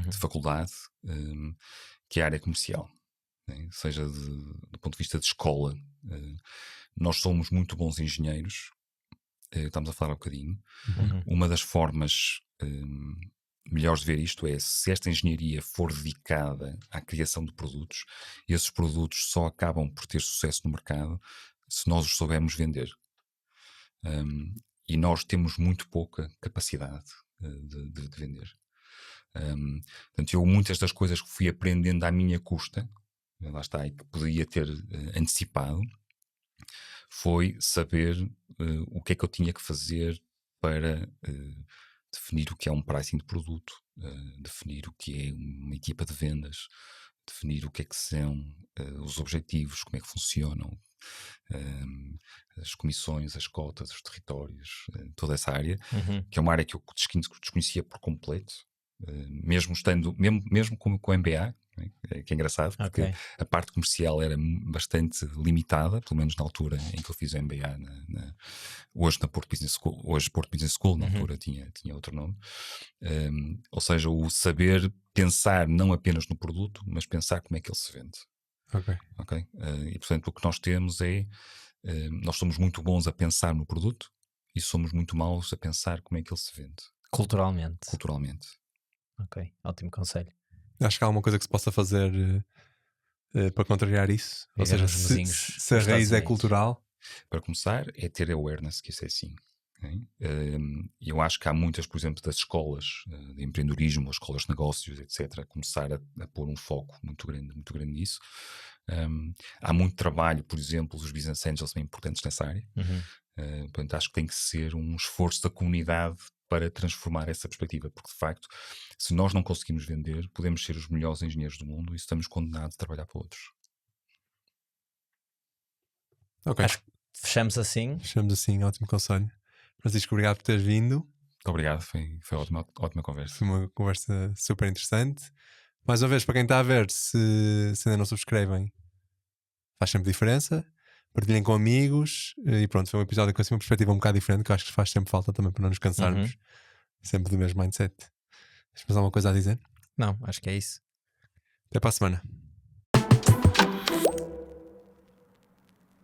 de faculdade, que é a área comercial, né? Seja do ponto de vista de escola. Nós somos muito bons engenheiros, estamos a falar um bocadinho. Uma das formas melhores de ver isto é, se esta engenharia for dedicada à criação de produtos, esses produtos só acabam por ter sucesso no mercado se nós os soubermos vender. E nós temos muito pouca capacidade de vender. Portanto, muitas das coisas que fui aprendendo à minha custa, lá está, e que poderia ter antecipado, foi saber o que é que eu tinha que fazer para definir o que é um pricing de produto, definir o que é uma equipa de vendas, definir o que é que são os objetivos, como é que funcionam, as comissões, as cotas, os territórios, toda essa área, que é uma área que eu desconhecia por completo, mesmo com o MBA, que é engraçado, porque a parte comercial era bastante limitada, pelo menos na altura em que eu fiz o MBA, hoje na Porto Business School, na altura tinha outro nome. Ou seja, o saber pensar não apenas no produto, mas pensar como é que ele se vende. E portanto o que nós temos é, nós somos muito bons a pensar no produto e somos muito maus a pensar como é que ele se vende. Culturalmente. Ok, ótimo conselho. Acho que há alguma coisa que se possa fazer para contrariar isso? Ou seja, se a raiz é cultural? Para começar, é ter awareness que isso é assim. Eu acho que há muitas, por exemplo, das escolas de empreendedorismo, as escolas de negócios, etc., a começar a pôr um foco muito grande nisso. Há muito trabalho, por exemplo, os business angels são importantes nessa área. Portanto, acho que tem que ser um esforço da comunidade para transformar essa perspectiva, porque de facto, se nós não conseguimos vender, podemos ser os melhores engenheiros do mundo e estamos condenados a trabalhar para outros. Ok. Acho que fechamos assim. Ótimo conselho. Francisco, obrigado por teres vindo. Muito obrigado, foi ótima conversa. Foi uma conversa super interessante. Mais uma vez, para quem está a ver, se ainda não subscrevem, faz sempre diferença. Partilhem com amigos. E pronto, foi um episódio com assim, uma perspectiva um bocado diferente, que eu acho que faz sempre falta também para não nos cansarmos. Sempre do mesmo mindset. Tens mais alguma coisa a dizer? Não, acho que é isso. Até para a semana.